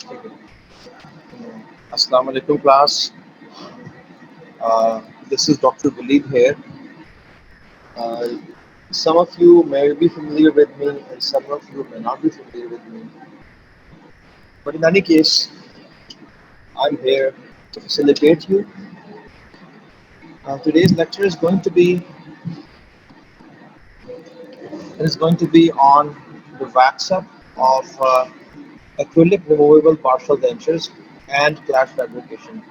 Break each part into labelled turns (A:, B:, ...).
A: Okay. Assalamu alaikum class. This is Dr. Walid here. Uh, some of you may be familiar with me and some of you may not be familiar with me. But in any case, I'm here to facilitate you. Today's lecture is going to be on the wax up of acrylic removable partial dentures and clash fabrication.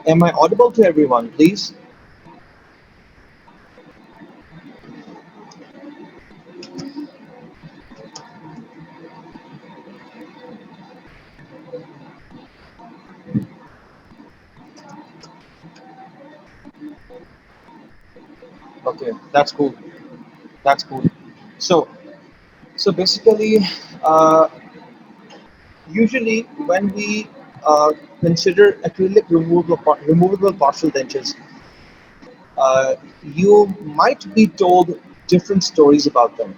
A: Am I audible to everyone, please? Okay, that's cool. That's cool. So, so basically, uh, usually when we consider acrylic removable partial dentures, you might be told different stories about them.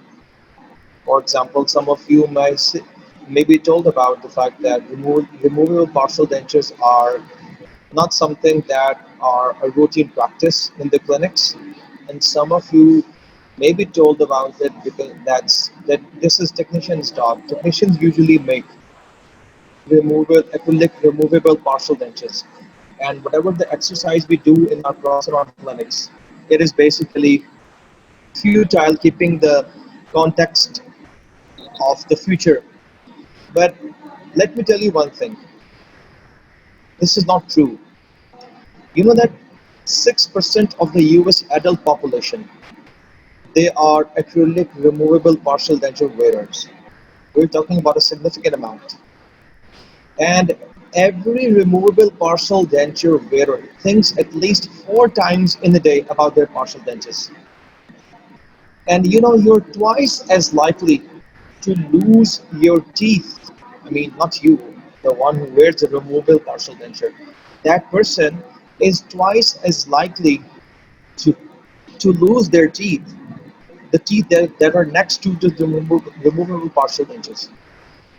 A: For example, some of you may be told about the fact that removable partial dentures are not something that are a routine practice in the clinics, and some of you may be told about it because that this is technician's job. Technicians usually make acrylic removable partial dentures, and whatever the exercise we do in our prosthodontic clinics, it is basically futile keeping the context of the future. But let me tell you one thing: this is not true. You know that 6% of the US adult population, they are acrylic removable partial denture wearers. We're talking about a significant amount. And every removable partial denture wearer thinks at least 4 times in a day about their partial dentures. And you know, you're twice as likely to lose your teeth. I mean, not you, the one who wears a removable partial denture. That person is twice as likely to lose their teeth, the teeth that are next to the removable partial dentures.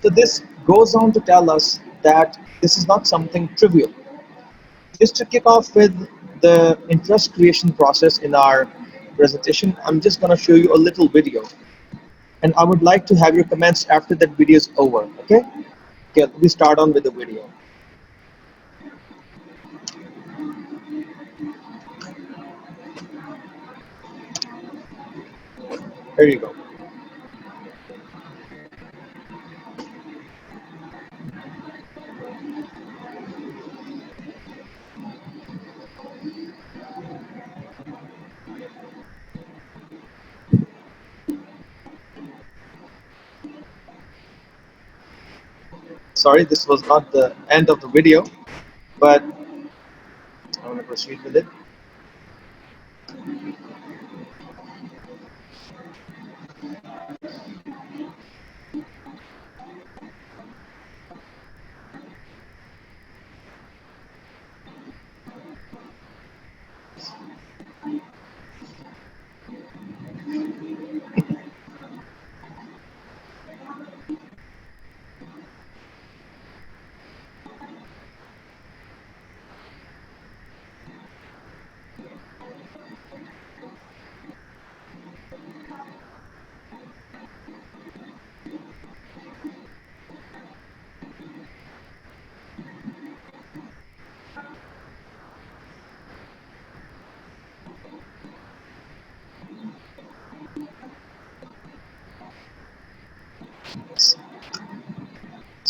A: So this goes on to tell us that this is not something trivial. Just to kick off with the interest creation process in our presentation, I'm just going to show you a little video, and I would like to have your comments after that video is over. Okay? Okay, we start on with the video. Here you go. Sorry, this was not the end of the video, but I'm going to proceed with it.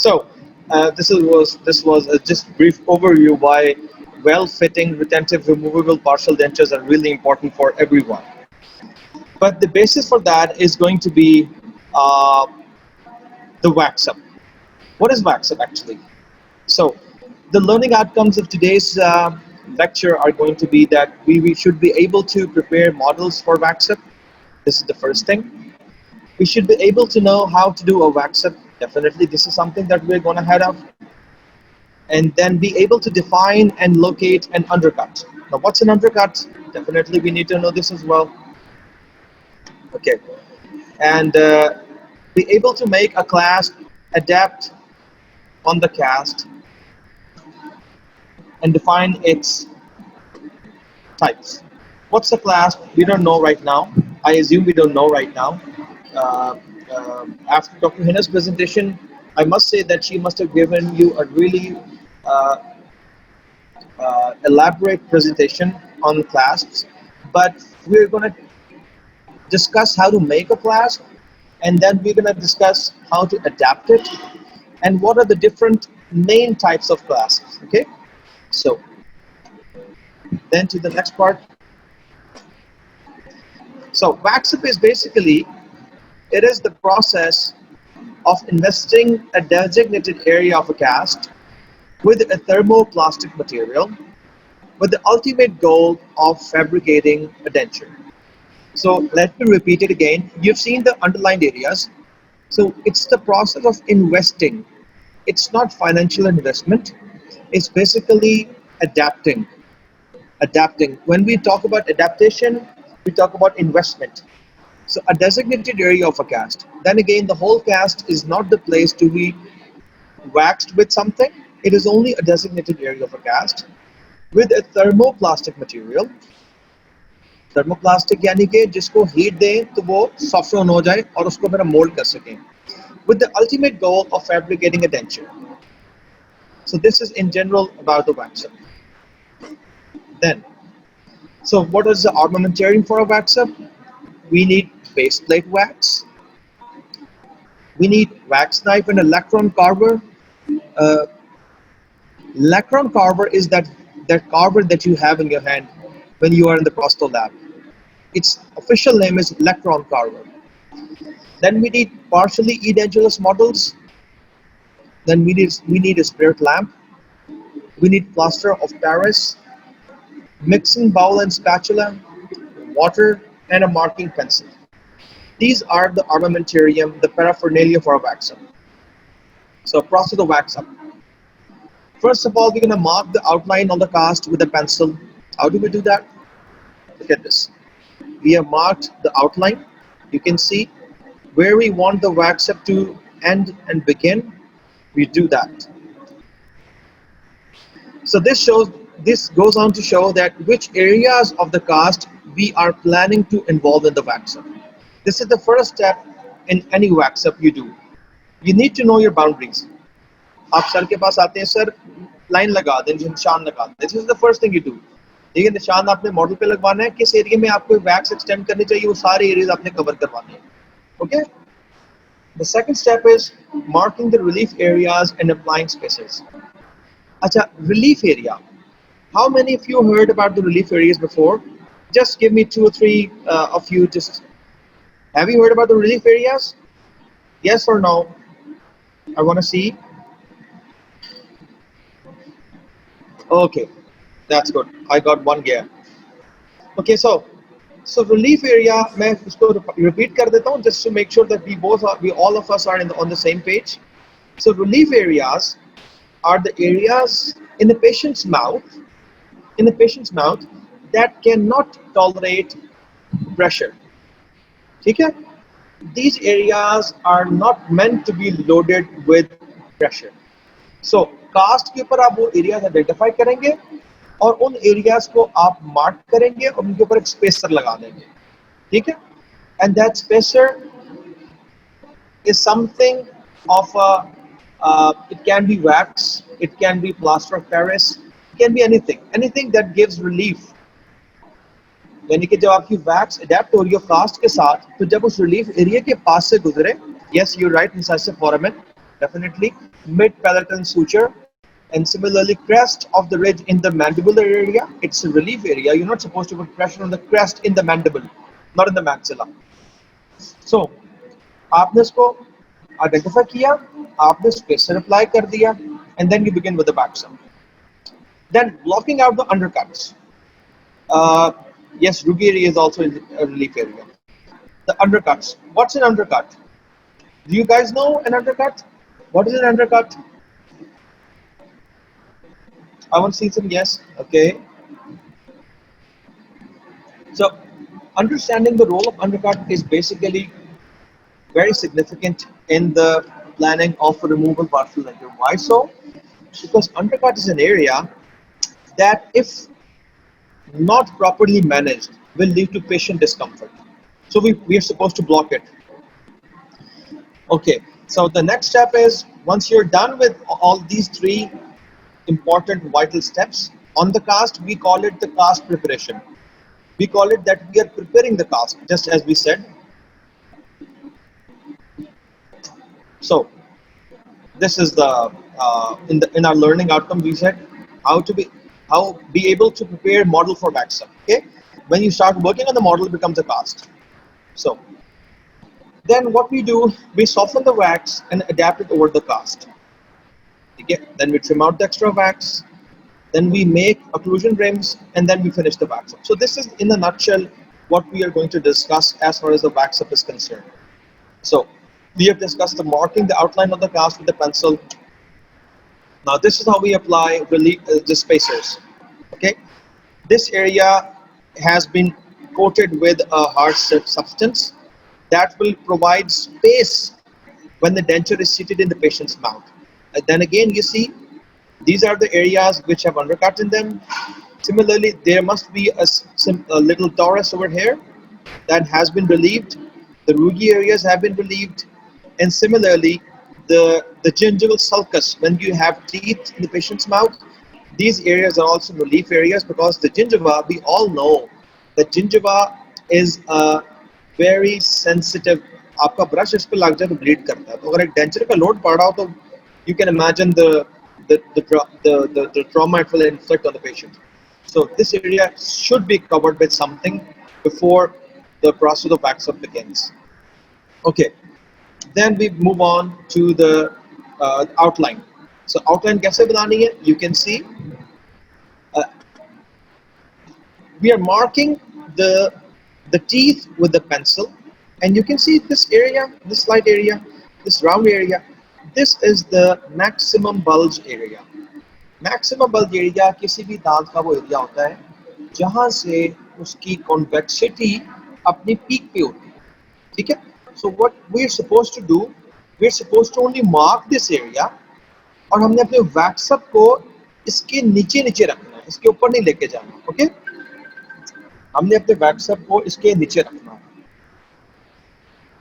A: So this was a just brief overview why well-fitting retentive removable partial dentures are really important for everyone. But the basis for that is going to be uh, the wax up. What is wax up actually? So the learning outcomes of today's lecture are going to be that we should be able to prepare models for wax up. This is the first thing. We should be able to know how to do a wax up. Definitely, this is something that we're going to head up, and then be able to define and locate an undercut. Now, what's an undercut? Definitely, we need to know this as well. Okay, and be able to make a class, adapt, on the cast and define its types. What's the class? We don't know right now. I assume we don't know right now. Uh, After Dr. Hina's presentation, I must say that she must have given you a really uh, elaborate presentation on clasps, but we're going to discuss how to make a clasp, and then we're going to discuss how to adapt it and what are the different main types of clasps. Okay, so then to the next part. So wax up is basically, it is the process of investing a designated area of a cast with a thermoplastic material with the ultimate goal of fabricating a denture. So let me repeat it again. You've seen the underlined areas. So it's the process of investing. It's not financial investment. It's basically adapting. Adapting. When we talk about adaptation, we talk about investment. So a designated area of a cast. Then again, the whole cast is not the place to be waxed with something. It is only a designated area of a cast with a thermoplastic material. Thermoplastic यानी कि जिसको heat दें तो वो soften हो जाए और उसको फिर हम मोल्ड कर सकें with the ultimate goal of fabricating a denture. So this is in general about the wax up. Then, so what is the armamentarium for a wax up? We need base plate wax. We need wax knife and a lacron carver. Uh, Lacron carver is that carver that you have in your hand when you are in the prosto lab. Its official name is Lacron carver. Then we need partially edentulous models. Then we need a spirit lamp. We need plaster of Paris, mixing bowl and spatula, water, and a marking pencil. These are the armamentarium, the paraphernalia for a wax up. So process the wax up. First of all, we're gonna mark the outline on the cast with a pencil. How do we do that? Look at this. We have marked the outline. You can see where we want the wax up to end and begin. We do that. So this goes on to show that which areas of the cast we are planning to involve in the wax up. This is the first step in any wax up you do. You need to know your boundaries. आप sir के पास आते हैं, sir line लगा दें, निशान लगा दें. This is the first thing you do. ठीक है, निशान आपने मॉडल पे लगवाना है, किस एरिया में आपको वैक्स एक्सटेंड करनी चाहिए, वो सारे एरियाज आपने कवर करवाने हैं. Okay? The second step is marking the relief areas and applying spaces. Acha, relief area. How many of you heard about the relief areas before? Just give me 2 or 3 of you. Just have you heard about the relief areas? Yes or no? I want to see. Okay, that's good. I got one gear. Okay, so relief area, मैं इसको repeat कर देता हूँ just to make sure that we all of us are on the same page. So relief areas are the areas in the patient's mouth, that cannot tolerate pressure. ठीक है? These areas are not meant to be loaded with pressure. So cast के ऊपर आप वो areas identify करेंगे और उन areas को आप मार्क करेंगे और उनके ऊपर एक स्पेसर लगा देंगे. ठीक है? And that spacer is something of it can be wax, it can be plaster of Paris, it can be anything that gives relief. यानी कि जब आपकी वैक्स अडेप्ट हो रही हो कास्ट के साथ, तो जब उस रिलीफ एरिया के पास से गुजरे, yes you're right, incisive foramen, definitely mid palatal suture, and similarly crest of the ridge in the mandibular area, it's a relief area. You're not supposed to put pressure on the crest in the mandible, not in the maxilla. So आपने इसको identify किया, आपने spacer apply कर दिया, and then you begin with the backsum. Then blocking out the undercuts. Yes, ruby area is also a relief area. The undercuts. What's an undercut? Do you guys know an undercut? What is an undercut? I want to see some yes. Okay. So understanding the role of undercut is basically very significant in the planning of removal partial denture. Why so? Because undercut is an area that, if not properly managed, will lead to patient discomfort. So we are supposed to block it. Okay, so the next step is, once you're done with all these three important vital steps on the cast, we call it the cast preparation. We call it that we are preparing the cast, just as we said. So this is the in our learning outcome we said how to be able to prepare model for wax up. Okay, when you start working on the model, it becomes a cast. So then what we do, we soften the wax and adapt it over the cast. Okay, then we trim out the extra wax, then we make occlusion rims, and then we finish the wax up. So this is in a nutshell what we are going to discuss as far as the wax up is concerned. So we have discussed the marking the outline of the cast with the pencil. Now this is how we apply the spacers. Okay, this area has been coated with a hard substance that will provide space when the denture is seated in the patient's mouth. And then again, you see, these are the areas which have undercut in them. Similarly, there must be a little torus over here that has been relieved. The rugy areas have been relieved, and similarly, the gingival sulcus. When you have teeth in the patient's mouth, these areas are also relief areas, because the gingiva, we all know that gingiva is a very sensitive. आपका brush इस पे लग जाए तो bleed करता है, तो अगर एक डेंचर का लोड पड़ रहा हो तो you can imagine the trauma it will inflict on the patient. So this area should be covered with something before the process of wax up begins. Okay, then we move on to the outline. So outline कैसे बनानी है? You can see uh, we are marking the teeth with the pencil, and you can see this area, this light area, this round area. This is the maximum bulge area. Maximum bulge area किसी भी दांत का वो area होता है जहां से उसकी कॉन्वेक्सिटी अपनी पीक पे होती है. ठीक है, so what we are supposed to do, we are supposed to only mark this area, और हमने अपने वैक्सअप को इसके नीचे नीचे रखना है, इसके ऊपर नहीं लेके जाना. ओके, हमने अपने वैक्सअप को इसके नीचे रखना है,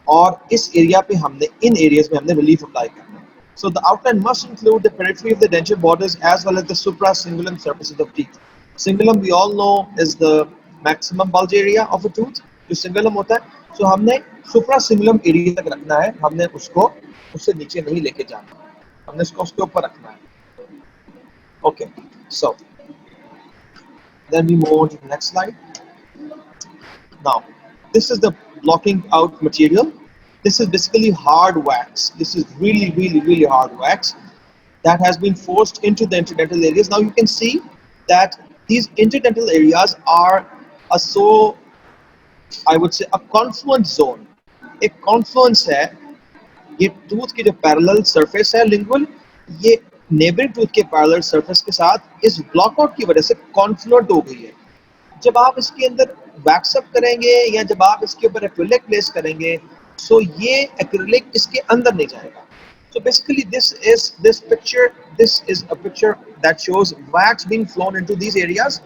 A: और इस एरिया पे हमने, इन एरियाज में हमने रिलीफ अप्लाई करना है. So the outline must include the periphery of the denture borders as well as the supracingulum surfaces of teeth. Cingulum we all know is the maximum bulge area of a tooth. जो cingulum होता है, so हमने supracingulum area तक रखना है, हमने उसको उससे नीचे नहीं लेके जाना, हमने उसको उसके ऊपर रखना है. Okay, so then we move on to the next slide. Now this is the blocking out material. This is basically hard wax. This is really hard wax that has been forced into the interdental areas. Now you can see that these interdental areas are I would say a confluence zone. एक confluence है, ये tooth की जो parallel surface है lingual, ये neighboring tooth के parallel surface के साथ इस blockout की वजह से confluent हो गई है. जब आप इसके अंदर wax up करेंगे या जब आप इसके ऊपर acrylic place करेंगे, so ये acrylic इसके अंदर नहीं जाएगा. So basically this is a picture that shows wax being flown into these areas.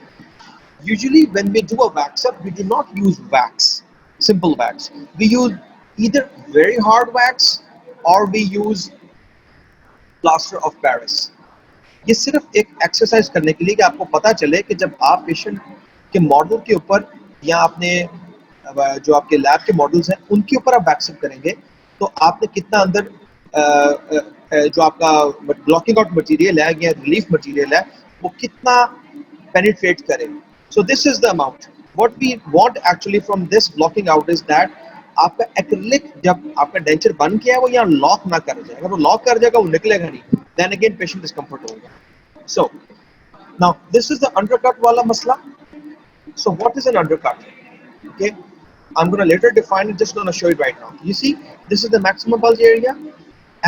A: Usually when we do a wax up, we do not use wax, simple wax. We use either very hard wax or we use plaster of Paris. ये सिर्फ एक exercise करने के लिए कि आपको पता चले कि जब आप पेशेंट के मॉडल के ऊपर या आपने जो आपके लैब के मॉडल्स हैं उनके ऊपर आप वैक्सअप करेंगे तो आपने कितना अंदर जो आपका ब्लॉकिंग आउट मटेरियल है या रिलीफ मटेरियल है वो कितना पेनिट्रेट करे. So this is the amount. What we want actually from this blocking out is that आपका एक्रिलिक जब आपका डेंचर बन के है वो यहाँ लॉक ना कर जाए. अगर वो लॉक कर जाएगा वो निकलेगा नहीं, देन अगेन पेशेंट डिस्कम्फर्ट होगा. So now this is the undercut वाला मसला. So what is an undercut? Okay, I'm going to later define it, just going to show it right now. You see, this is the maximum bulge area.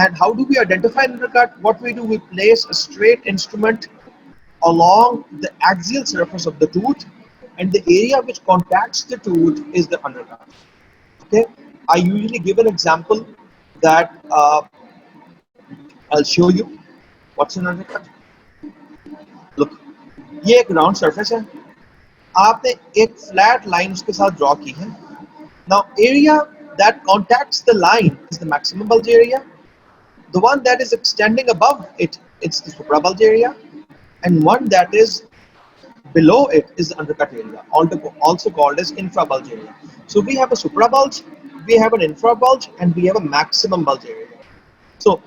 A: And how do we identify an undercut? What we do, we place a straight instrument along the axial surface of the tooth, and the area which contacts the tooth is the undercut. Okay, I usually give an example that I'll show you what's an undercut. Look, ये एक round surface है, आपने एक flat line उसके साथ draw की है. Now area that contacts the line is the maximum bulge area. The one that is extending above it, it's the suprabulge area, and one that is below it is the undercut area, also called as infrabulge area. So we have a suprabulge, we have an infrabulge, and we have a maximum bulge area. So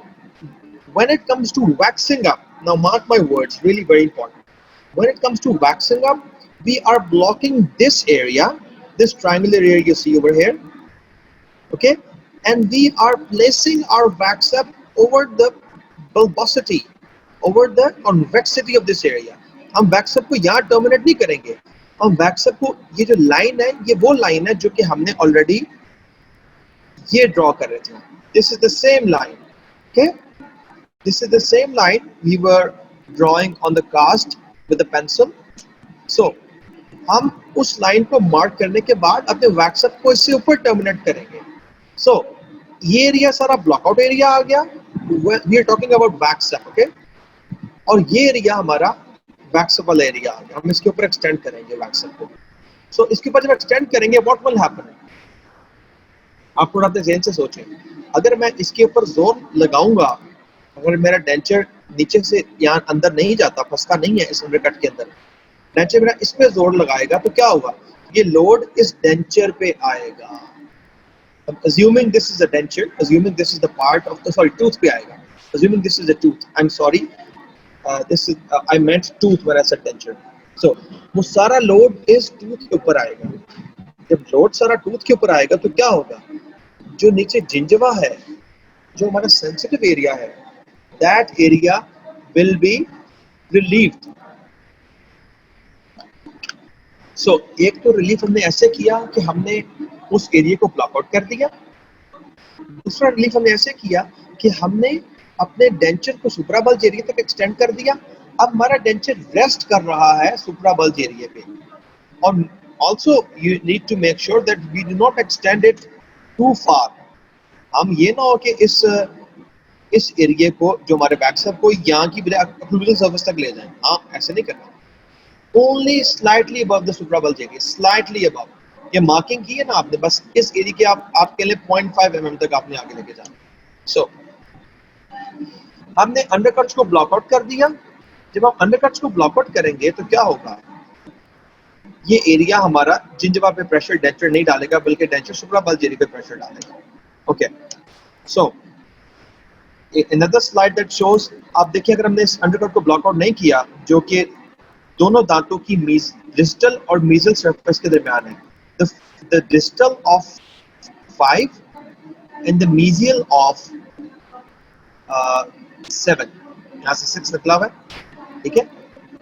A: when it comes to waxing up, now mark my words, really very important. When it comes to waxing up, we are blocking this area, this triangular area you see over here, okay, and we are placing our wax up over the bulbosity, over the convexity of this area. हम wax up को यहाँ terminate नहीं करेंगे, हम wax up को, ये जो line है, ये वो line है जो कि हमने already ये draw कर रहे थे. This is the same line, okay? This is the same line we were drawing on the cast with the pencil. So हम उस लाइन को मार्क करने के बाद अपने wax up को इससे ऊपर टर्मिनेट करेंगे. So ये एरिया सारा ब्लॉकआउट एरिया आ गया. We are talking about wax up, okay? और ये एरिया हमारा wax up वाला एरिया आ गया. हम इसके ऊपर एक्सटेंड करेंगे wax up को. So इसके ऊपर जब एक्सटेंड करेंगे, what will happen? आप थोड़ा अपने ज़हन से सोचें. अगर मैं इसके ऊपर जोर लगाऊंगा, अगर मेरा डेंचर नीचे से यहाँ अंदर नहीं जाता, फंसता नहीं है इस अंडरकट के अंदर, डेंचर मेरा इस पे जोर लगाएगा तो क्या होगा? ये लोड इस डेंचर पे आएगा. Assuming this is a denture, assuming this is the part of the tooth पे आएगा. Assuming this is a tooth. I'm sorry. This is I meant tooth when I said denture. So वो सारा load इस tooth के ऊपर आएगा. जब load सारा टूथ के ऊपर आएगा तो क्या होगा? जो नीचे जिंजवा है, जो हमारा सेंसिटिव एरिया है, that area will be relieved. So एक तो रिलीफ हमने ऐसे किया कि हमने उस एरिया को ब्लॉक आउट कर दिया. दूसरा रिलीफ हमने ऐसे किया कि हमने अपने डेंचर को सुप्राबल्ज एरिया तक एक्सटेंड कर दिया. अब हमारा डेंचर रेस्ट कर रहा है सुप्राबल्ज एरिया पे. और also you need to make sure that we do not extend it too far. हम ये ना हो कि इस एरिया को, जो हमारे बैक्स को यहाँ की बजाय अक्लूजल सर्फेस तक ले जाएं. हाँ, ऐसे नहीं करना. Only slightly above the suprabulge area, slightly above. ये मार्किंग की है ना आपने, बस इस एरिया के आपके लिए 0.5 mm तक आपने आगे लेके जाना. So हमने अंडरकट्स को ब्लॉक आउट कर दिया. जब हम अंडरकट्स को ब्लॉक आउट करेंगे तो क्या होगा? ये एरिया हमारा जिंजवा पे प्रेशर डेंचर नहीं डालेगा, बल्कि डेंचर सुप्राबल्ज एरिया पे प्रेशर डालेगा. Okay, so another slide that shows, आप देखिए अगर हमने इस अंडरकट को ब्लॉक आउट नहीं किया, जो कि दोनों दांतों की डिस्टल और मीजल सरफेस के दरमियान है, the distal of 5 and the mesial of 7, यहाँ से 6 निकला हुआ है, ठीक है.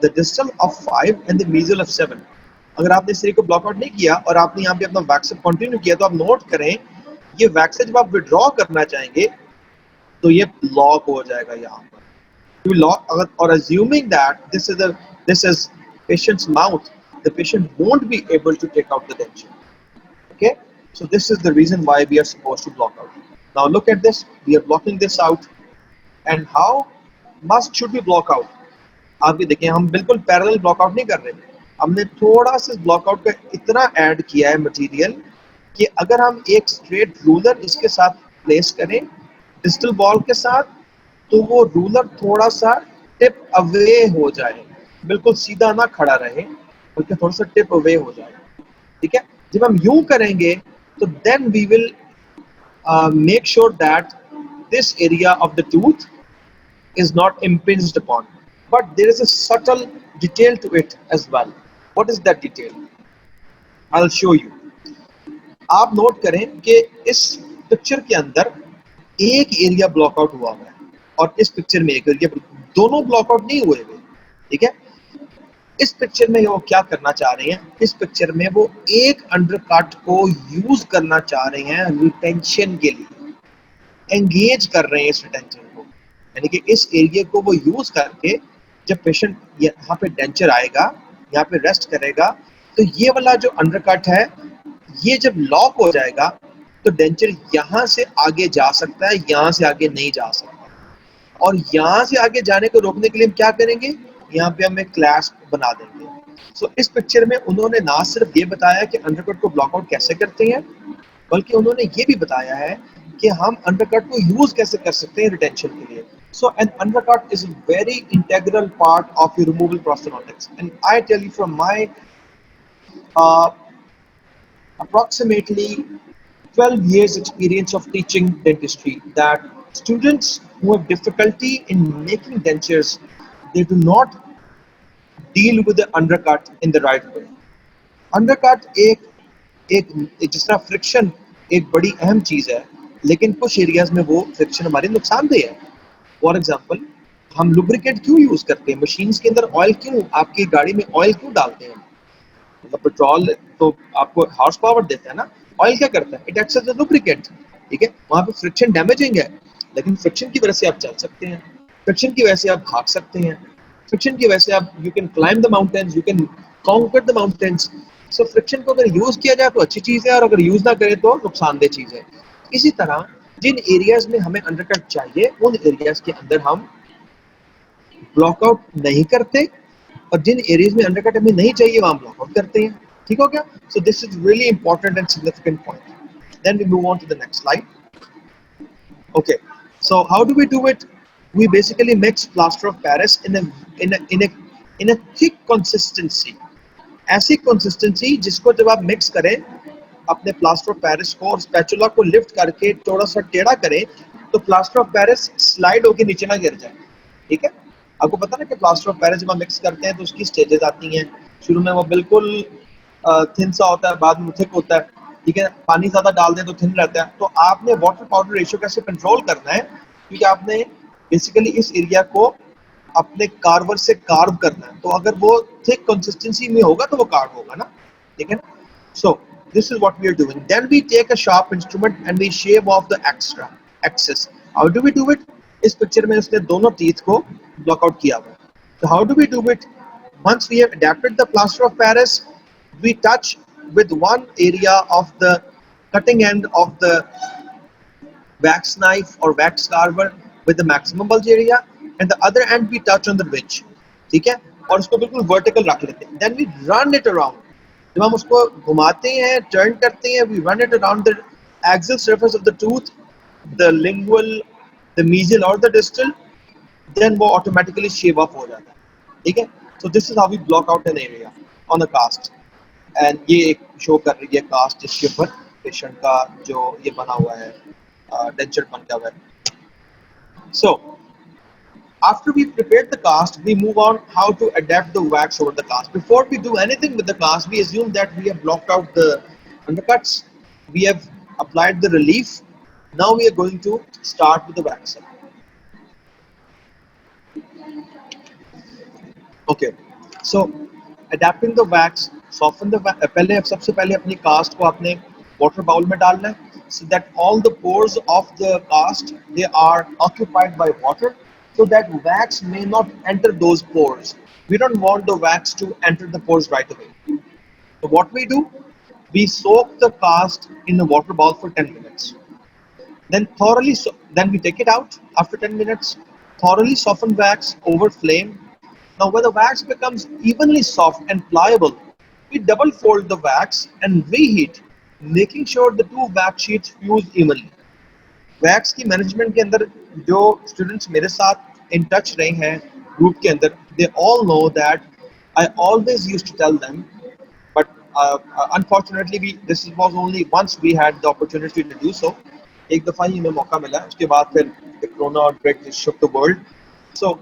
A: the distal of 5 and the mesial of 7. अगर आपने इस एरिया को ब्लॉक आउट नहीं किया और आपने यहाँ पे अपना वैक्स कंटिन्यू किया, तो आप नोट करें ये वैक्स जब आप विड्रॉ करना चाहेंगे तो ये लॉक हो जाएगा यहाँ पर. लॉक अगर, और assuming that this is patient's mouth, the patient won't be able to take out the denture. Okay, so this is the reason why we are supposed to block out. Now look at this, we are blocking this out. And how much should we block out? आप ये देखें, हम बिल्कुल parallel block out नहीं कर रहे. हमने थोड़ा सा ब्लॉक आउट का इतना ऐड किया है मटेरियल कि अगर हम एक स्ट्रेट रूलर इसके साथ प्लेस करें डिस्टल बॉल के साथ, तो वो रूलर थोड़ा सा टिप अवे हो जाए, बिल्कुल सीधा ना खड़ा रहे, बल्कि थोड़ा सा टिप अवे हो जाए. ठीक है. जब हम यूं करेंगे तो then we will make sure that this area of the tooth is not impinged upon, but there is a subtle detail to it as well. What is that detail? I'll show you. आप note करें कि इस picture के अंदर एक area block out हुआ है और इस पिक्चर में एक एरिया, दोनों ब्लॉक आउट नहीं हुए. ठीक है. इस पिक्चर में वो क्या करना चाह रहे हैं? इस पिक्चर में वो एक अंडरकट को यूज करना चाह रहे हैं रिटेंशन के लिए, एंगेज कर रहे हैं इस रिटेंशन को, यानी कि इस एरिया को वो यूज करके जब पेशेंट यहाँ पे डेंचर आएगा, यहाँ पे रेस्ट करेगा, तो ये वाला जो अंडरकट है ये जब लॉक हो जाएगा तो डेंचर यहाँ से आगे जा सकता है, यहाँ से आगे नहीं जा सकता. और यहाँ से आगे जाने को रोकने के लिए हम क्या करेंगे, यहाँ पे हम एक क्लास बना देंगे। सो इस पिक्चर में उन्होंने ना सिर्फ ये बताया कि अंडरकट को ब्लॉकआउट कैसे करते हैं, बल्कि उन्होंने ये भी बताया है कि हम अंडरकट को यूज कैसे कर सकते हैं रिटेंशन के लिए। So an undercut is a very integral part of your removal prosthetics, and I tell you from my approximately 12 years experience of teaching dentistry that students who have difficulty in making dentures, they do not deal with the undercut in the right way. Undercut एक एक जिस तरह friction एक बड़ी अहम चीज है, लेकिन कुछ एरियाज में वो फ्रिक्शन हमारे नुकसानदेह है। फॉर एग्जाम्पल, हम लुब्रिकेट क्यों यूज करते हैं, मशीन्स के अंदर ऑयल क्यों, आपकी गाड़ी में ऑयल क्यों डालते हैं, मतलब पेट्रोल तो आपको हॉर्स पावर देता है ना, ऑयल क्या करता है, it acts as a lubricant. ठीक है, वहां पे फ्रिक्शन डैमेजिंग है, लेकिन फ्रिक्शन की वजह से आप चल सकते हैं, फ्रिक्शन की वजह से आप भाग सकते हैं, फ्रिक्शन की वजह से आप you can climb the mountains, you can conquer the mountains. So friction को अगर यूज किया जाए तो अच्छी चीज है, और अगर यूज ना करें तो नुकसानदेह चीज है। इसी तरह जिन एरियाज में हमें अंडरकट चाहिए, उन एरियाज के अंदर हम ब्लॉकआउट नहीं करते, और जिन एरियाज में अंडरकट हमें नहीं चाहिए वहां ब्लॉकआउट करते हैं। ठीक हो गया? So this is really important and significant point. Then we move on to the next slide. Okay, so how do we do it? We basically mix plaster of Paris in a thick consistency. ऐसी consistency जिसको जब आप mix करें अपने plaster of Paris को और spatula को lift करके थोड़ा सा टेढ़ा करें, तो plaster of Paris slide होके नीचे ना गिर जाए। ठीक है, आपको पता ना कि plaster of Paris जब हम mix करते हैं तो उसकी stages आती हैं। शुरू में वो बिल्कुल थिन सा होता है, बाद में थिक होता है। ठीक है, पानी ज्यादा डाल दें तो थिन रहता है। तो आपने वाटर पाउडर रेशियो कैसे कंट्रोल करना है, क्योंकि आपने बेसिकली इस एरिया को अपने कार्वर से कार्व करना है, तो अगर वो थिक कंसिस्टेंसी में होगा तो वो कार्व होगा ना। ठीक है, so this is what we are doing. Then we take a sharp instrument and we shave off the extra excess. How do we do it? इस पिक्चर में उसने दोनों टीथ को ब्लॉकआउट किया हुआ है। तो how do we do it? Once we have adapted the plaster of Paris, we touch with one area of the cutting end of the wax knife or wax carver with the maximum bulge area, and the other end we touch on the ridge. ठीक है, और उसको बिल्कुल vertical रख लेते हैं। Then we run it around. जब हम उसको घुमाते हैं, टर्न करते हैं, we run it around the axial surface of the tooth, the lingual, the mesial or the distal, then वो automatically shave off हो जाता है। ठीक है, so this is how we block out an area on a cast, and ये एक show कर रही है कास्ट जिसके ऊपर पेशेंट का जो ये बना हुआ है डेंचर बन गया हुआ है। So after we prepared the cast, we move on how to adapt the wax over the cast. Before we do anything with the cast, we assume that we have blocked out the undercuts, we have applied the relief. Now we are going to start with the waxing. Okay, so adapting the wax, soften the wax. पहले सबसे पहले अपनी cast को आपने water bowl में डालना है, so that all the pores of the cast they are occupied by water, so that wax may not enter those pores. We don't want the wax to enter the pores right away. So what we do, we soak the cast in the water bowl for 10 minutes. Then then we take it out after 10 minutes, thoroughly soften wax over flame. Now when the wax becomes evenly soft and pliable, we double fold the wax and reheat, making sure the two wax sheets fuse evenly. Wax की management के अंदर जो students मेरे साथ in touch रहे हैं group के अंदर, they all know that I always used to tell them, but unfortunately we this was only once we had the opportunity to do so. एक दफा ही हमें मौका मिला, उसके बाद फिर corona outbreak shook the world. So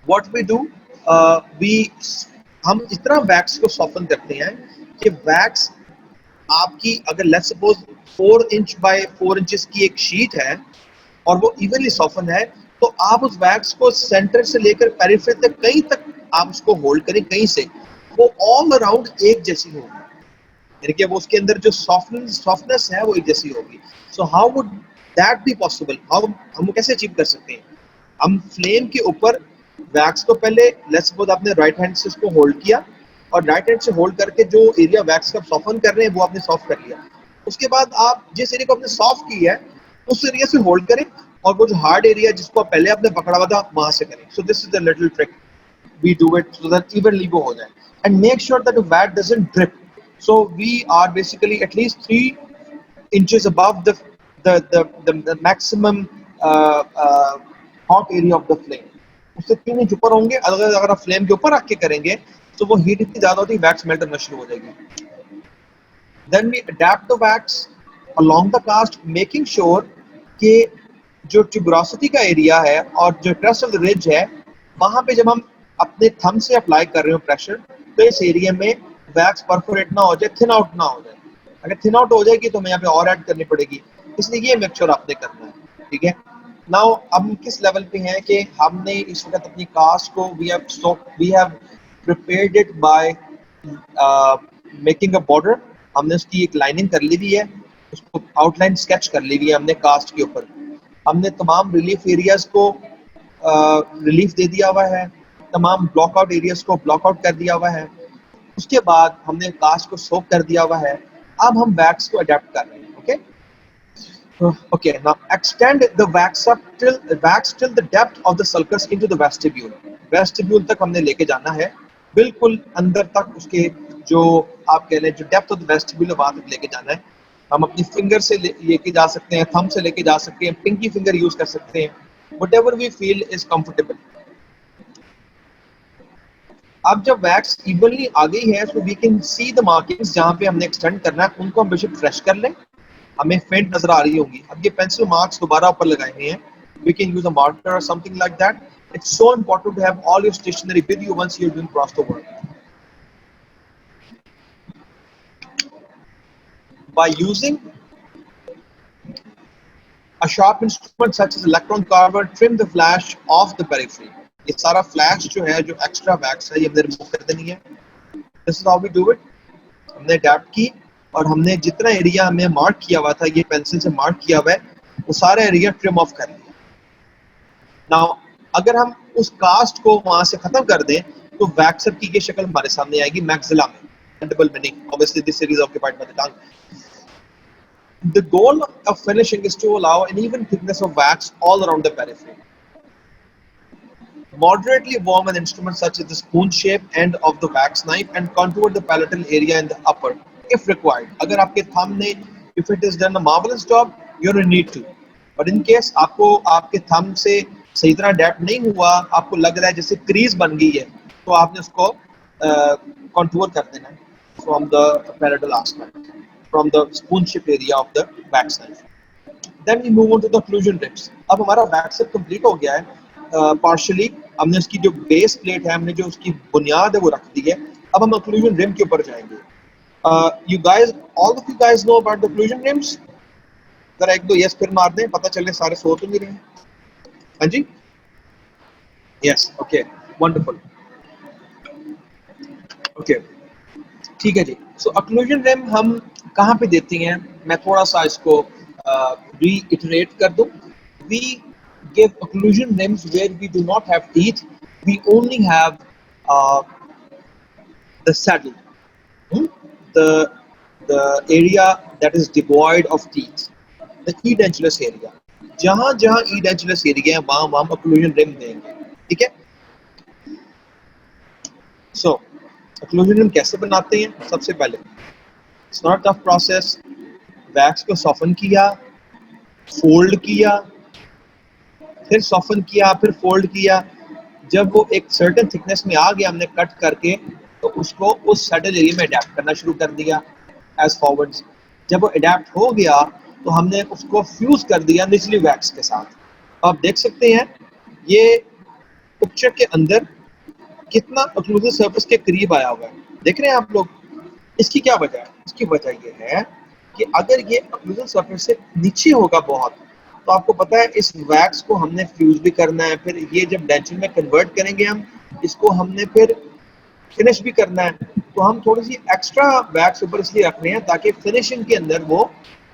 A: what we do, we हम इतना वैक्स को सॉफ्टन करते हैं कि वैक्स आपकी अगर let's suppose 4 inch by 4 inches की एक शीट है और वो इवनली सॉफ्टन है, तो आप उस वैक्स को सेंटर से लेकर पेरिफेरी तक कहीं तक आप उसको होल्ड करें, कहीं से वो ऑल अराउंड एक जैसी होगी, यानी कि वो उसके अंदर जो सॉफ्टनेस है वो एक जैसी होगी। So how would that be possible? हम कैसे अचीव कर सकते हैं? हम फ्लेम के ऊपर वैक्स को पहले लेट्स सपोज आपने राइट हैंड से इसको होल्ड किया और राइट हैंड से होल्ड करके जो एरिया वैक्स का सॉफ्टन कर रहे हैं वो आपने सॉफ्ट कर लिया। उसके बाद आप जिस एरिया को आपने सॉफ्ट किया है उस एरिया से होल्ड करें और वो जो हार्ड एरिया जिसको पहले आपने पकड़ा हुआ था वहां से करें. सो this is the little trick we do it so that evenly वो हो जाए, and make sure that the vat doesn't drip. So we are basically at least 3 inches above the maximum hot area of the flame. उससे 3 inch ऊपर होंगे. अगर आप flame के ऊपर रख के करेंगे तो वो हीट इतनी ज्यादा होती है वैक्स मेल्ट होना शुरू हो जाएगी. Then we adapt the wax along the cast, making sure कि जो ट्यूबरोसिटी का एरिया है और जो crest of the ridge है वहां पे जब हम अपने थंब से अप्लाई कर रहे हो प्रेशर, तो इस एरिया में वैक्स परफोरेट ना हो जाए, थिन आउट ना हो जाए. अगर थिन आउट हो जाएगी तो हमें यहाँ पे और ऐड करनी पड़ेगी, इसलिए ये मेक श्योर आपने करना है. ठीक है. नाउ अब हम किस लेवल पे हैं कि हमने इस वक्त अपनी कास्ट को we have prepared it by making a border. हमने उसकी एक लाइनिंग कर ली हुई है, उसको आउटलाइन स्केच कर ली हुई है हमने कास्ट के ऊपर. हमने तमाम रिलीफ एरियाज को रिलीफ दे दिया हुआ है, तमाम ब्लॉक आउट एरियाज को ब्लॉक आउट कर दिया हुआ है. उसके बाद हमने कास्ट को सोक कर दिया हुआ है. अब हम वैक्स को अडेप्ट कर रहे हैं. Okay okay. Now extend the wax up till the depth of the sulcus into the vestibule. Vestibule तक हमने लेके जाना है, बिल्कुल अंदर तक उसके जो आप कह लें जो डेप्थ ऑफ द वेस्टिब्यूल है वहां तक लेके जाना है. हम अपनी फिंगर से लेके जा सकते हैं, थंब से लेके जा सकते हैं, पिंकी फिंगर यूज कर सकते हैं, whatever we feel is comfortable. अब जब वैक्स इवनली आ गई है तो we can see the markings जहां पे हमने एक्सटेंड करना है, उनको हम बेशक फ्रेश कर लें. हमें फेंट नजर आ रही होंगी. अब ये पेंसिल मार्क्स दोबारा ऊपर लगाए हुए हैं. We can use a marker or something like that. It's so important to have all your stationery with you once you are doing cross the work. By using a sharp instrument such as electron carver, trim the flash off the periphery. ये सारा flash जो है, जो extra wax है, ये हमने remove कर देनी है. This is how we do it. हमने अडैप्ट की और हमने जितना एरिया हमें मार्क किया हुआ था, ये पेंसिल से मार्क किया हुआ है, वो सारा एरिया ट्रिम ऑफ कर लिया. नाउ अगर हम उस कास्ट को वहां से खत्म कर दें तो वैक्सर की ये शक्ल हमारे सामने आएगी मैक्सिला में. Mandible meaning. Obviously, this area is occupied by the tongue. The goal of finishing is to allow an even thickness of wax all around the periphery. Moderately warm an instrument such as the spoon-shaped end of the wax knife and contour the palatal area in the upper, if required. अगर आपके thumb ने, if it is done a marvelous job, you're in need to. But in case आपको आपके thumb से सही तरह adapt नहीं हुआ, आपको लग रहा है जैसे crease बन गई है, तो आपने उसको contour कर देना है from the palatal aspect, from the spoon-shaped area of the wax knife. Then we move on to the occlusion ribs. अब हमारा wax सब complete हो गया है. पार्शली हमने उसकी जो बेस प्लेट है, हमने जो उसकी बुनियाद है वो रख दी है. अब हम occlusion rim के ऊपर जाएंगे. You guys, all of you guys know about the occlusion rims? जरा एक दो यस फिर मार दें, पता चले सारे सो तो नहीं रहे. हाँ जी, यस, ओके, वंडरफुल, ओके, ठीक है जी. सो occlusion rim हम कहाँ पे देती हैं, मैं थोड़ा सा इसको reiterate कर दूं. We give occlusion rims where we do not have teeth. We only have the saddle, the area that is devoid of teeth, the edentulous area. जहां जहां edentulous area है वहां वहां हम occlusion rim देंगे. ठीक है. So occlusion rim कैसे बनाते हैं? सबसे पहले it's not a tough process. Wax को सॉफन किया, फोल्ड किया, फिर सॉफन किया, फिर फोल्ड किया. जब वो एक सर्टेन थिकनेस में आ गया, हमने कट करके तो उसको उस सैडल एरिया में अडेप्ट करना शुरू कर दिया एज फॉरवर्ड्स. जब वो अडेप्ट हो गया तो हमने उसको फ्यूज कर दिया निचली वैक्स के साथ. आप देख सकते हैं ये पिक्चर के अंदर कितना ओक्लूसिव सरफेस के करीब आया हुआ है. देख रहे हैं आप लोग. इसकी क्या वजह है? इसकी वजह ये है कि अगर ये ओक्लूसिव सरफेस से नीचे होगा बहुत, तो आपको पता है इस वैक्स को हमने फ्यूज भी करना है, फिर ये जब डेंचर में कन्वर्ट करेंगे हम इसको, हमने फिर फिनिश भी करना है. तो हम थोड़ी सी एक्स्ट्रा वैक्स ऊपर इसलिए रख रहे हैं ताकि फिनिशिंग के अंदर वो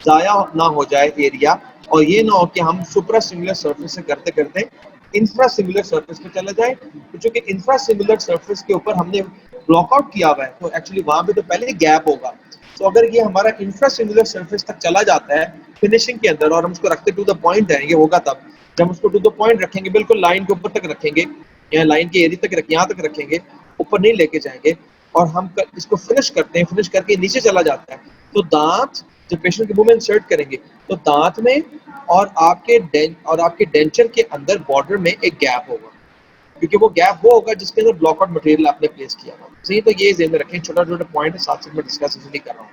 A: ज़ाया ना हो जाए एरिया, और ये ना हो कि हम सुपरा सिमिलर सरफेस से करते करते इंफ्रा सिमिलर सरफेस पे चला जाए. तो चूंकि इंफ्रा सिमिलर सरफेस के ऊपर हमने ब्लॉक आउट किया हुआ है तो एक्चुअली वहां पे तो पहले गैप होगा. तो अगर ये हमारा इंफ्रा सिमिलर सरफेस तक चला जाता है फिनिशिंग के अंदर और हम उसको रखते टू द पॉइंट है, ये होगा तब जब उसको टू द पॉइंट रखेंगे, बिल्कुल लाइन के ऊपर तक रखेंगे, या लाइन के एरिया तक यहाँ तक रखेंगे, ऊपर नहीं लेके जाएंगे, और हम इसको फिनिश करते हैं, फिनिश करके नीचे चला जाता है, तो दांत जब पेशेंट के मुंह में इंसर्ट करेंगे तो दांत में और आपके डेंचर के अंदर बॉर्डर में एक गैप होगा, क्योंकि वो गैप वो होगा जिसके अंदर ब्लॉक आउट मटेरियल आपने प्लेस किया था। सही, तो ये ध्यान में रखें, छोटा छोटा पॉइंट है, साथ साथ मैं डिस्कस नहीं कर रहा हूँ।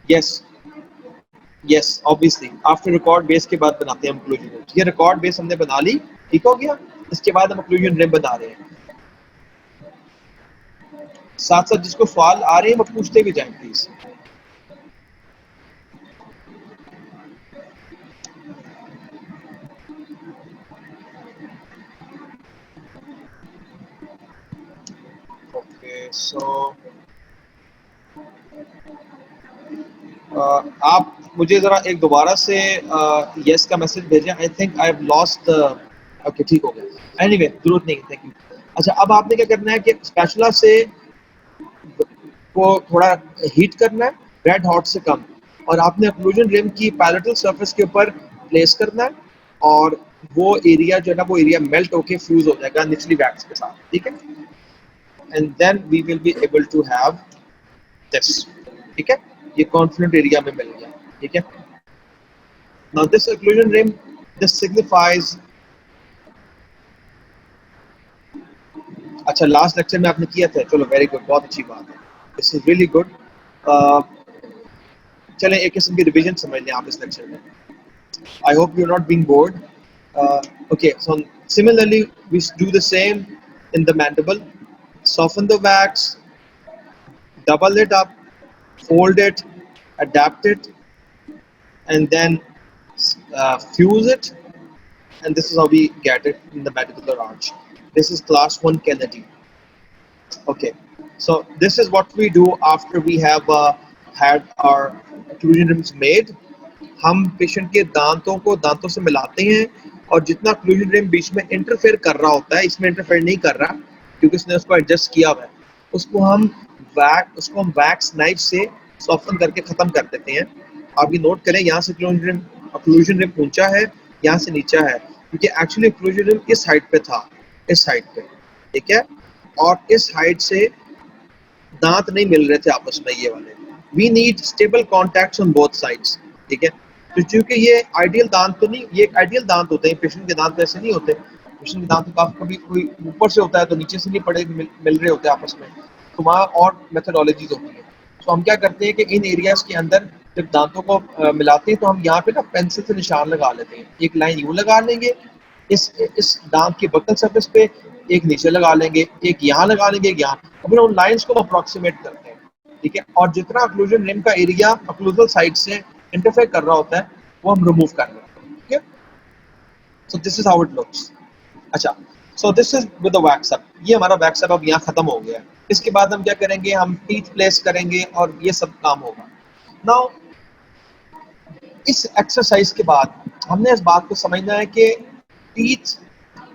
A: Yes yes, obviously after record base के बाद बनाते हैं हम ओक्लूजन रिम। ये रिकॉर्ड बेस हमने बना ली, ठीक हो गया, इसके बाद हम ओक्लूजन रिम बना रहे हैं। साथ साथ जिसको सवाल आ रहे हैं वो पूछते भी जाएं प्लीज। ओके, सो आप मुझे जरा एक दोबारा से यस का मैसेज भेजें। I think I have lost. Okay, ठीक हो गया, एनीवे जरूरत नहीं, थैंक यू। अच्छा, अब आपने क्या करना है कि स्पैचुला से को थोड़ा हीट करना है, रेड हॉट से कम, और आपने ओक्लूजन रिम की पैलेटल सरफेस के ऊपर प्लेस करना है, और वो एरिया जो है ना, वो एरिया मेल्ट होके फ्यूज हो जाएगा निचली वैक्स के साथ, ठीक है, and then we will be able to have this, ठीक है, ये कॉन्फिडेंट एरिया में मिल गया, ठीक है। Now this occlusion rim, this signifies, अच्छा लास्ट लेक्चर में आपने किया था, चलो वेरी गुड, बहुत अच्छी बात है, दिस इज रियली गुड। चलें एक किस्म की रिवीजन समझ लें आप इस लेक्चर में। I hope you're not being bored. Okay, so similarly, we do the same in the mandible. Soften the wax, double it up, fold it, adapt it, and then fuse it. And this is how we get it in the mandibular arch. This is class 1 Kennedy. Okay, so this is what we do after we have had our occlusion rims made. हम patient के दांतों को दांतों से मिलाते हैं, और जितना ओक्लूजन रिम बीच में इंटरफेयर कर रहा होता है, इसमें इंटरफेयर नहीं कर रहा क्योंकि उसने उसको एडजस्ट किया हुआ है, उसको हम वैक्स नाइफ से सॉफ्टन करके खत्म कर देते हैं। आप ये नोट करें, यहाँ से ओक्लूजन रिम ऊंचा है, यहाँ से नीचा है, क्योंकि एक्चुअली ओक्लूजन रिम इस हाइट पे था, इस हाइट पे, ठीक है, और इस हाइट से दांत नहीं मिल रहे थे आपस में ये वाले। We need stable contacts on both sides, ठीक है। तो चूंकि ये आइडियल दांत तो नहीं, ये एक आइडियल दांत होते हैं, पेशेंट के दांत ऐसे नहीं होते, पेशेंट के दांत तो काफी कभी कोई ऊपर से होता है तो नीचे से नहीं पड़े मिल रहे होते आपस में, तो वहाँ और मेथडोलॉजीज होती है। तो हम क्या करते हैं कि इन एरियाज के अंदर जब दांतों को मिलाते हैं तो हम यहाँ पे ना पेंसिल से निशान लगा लेते हैं, एक लाइन यूं लगा लेंगे इस दांत की बकल सरफेस पे, एक नीचे लगा लेंगे, एक यहाँ लगा लेंगे, एक यहाँ, अपने उन लाइंस को अप्रोक्सीमेट करते हैं, ठीक है, और जितना ओक्लूजन रिम का एरिया ओक्लूजल साइड से इंटरफेयर कर रहा होता है वो हम रिमूव कर लेते हैं, ठीक है। So this is how it looks. अच्छा, so this is with the wax up, ये हमारा वैक्स अप अब यहाँ खत्म हो गया है। इसके बाद हम क्या करेंगे, हम टीथ प्लेस करेंगे और ये सब काम होगा। नाउ इस एक्सरसाइज के बाद हमने इस बात को समझना है कि टीथ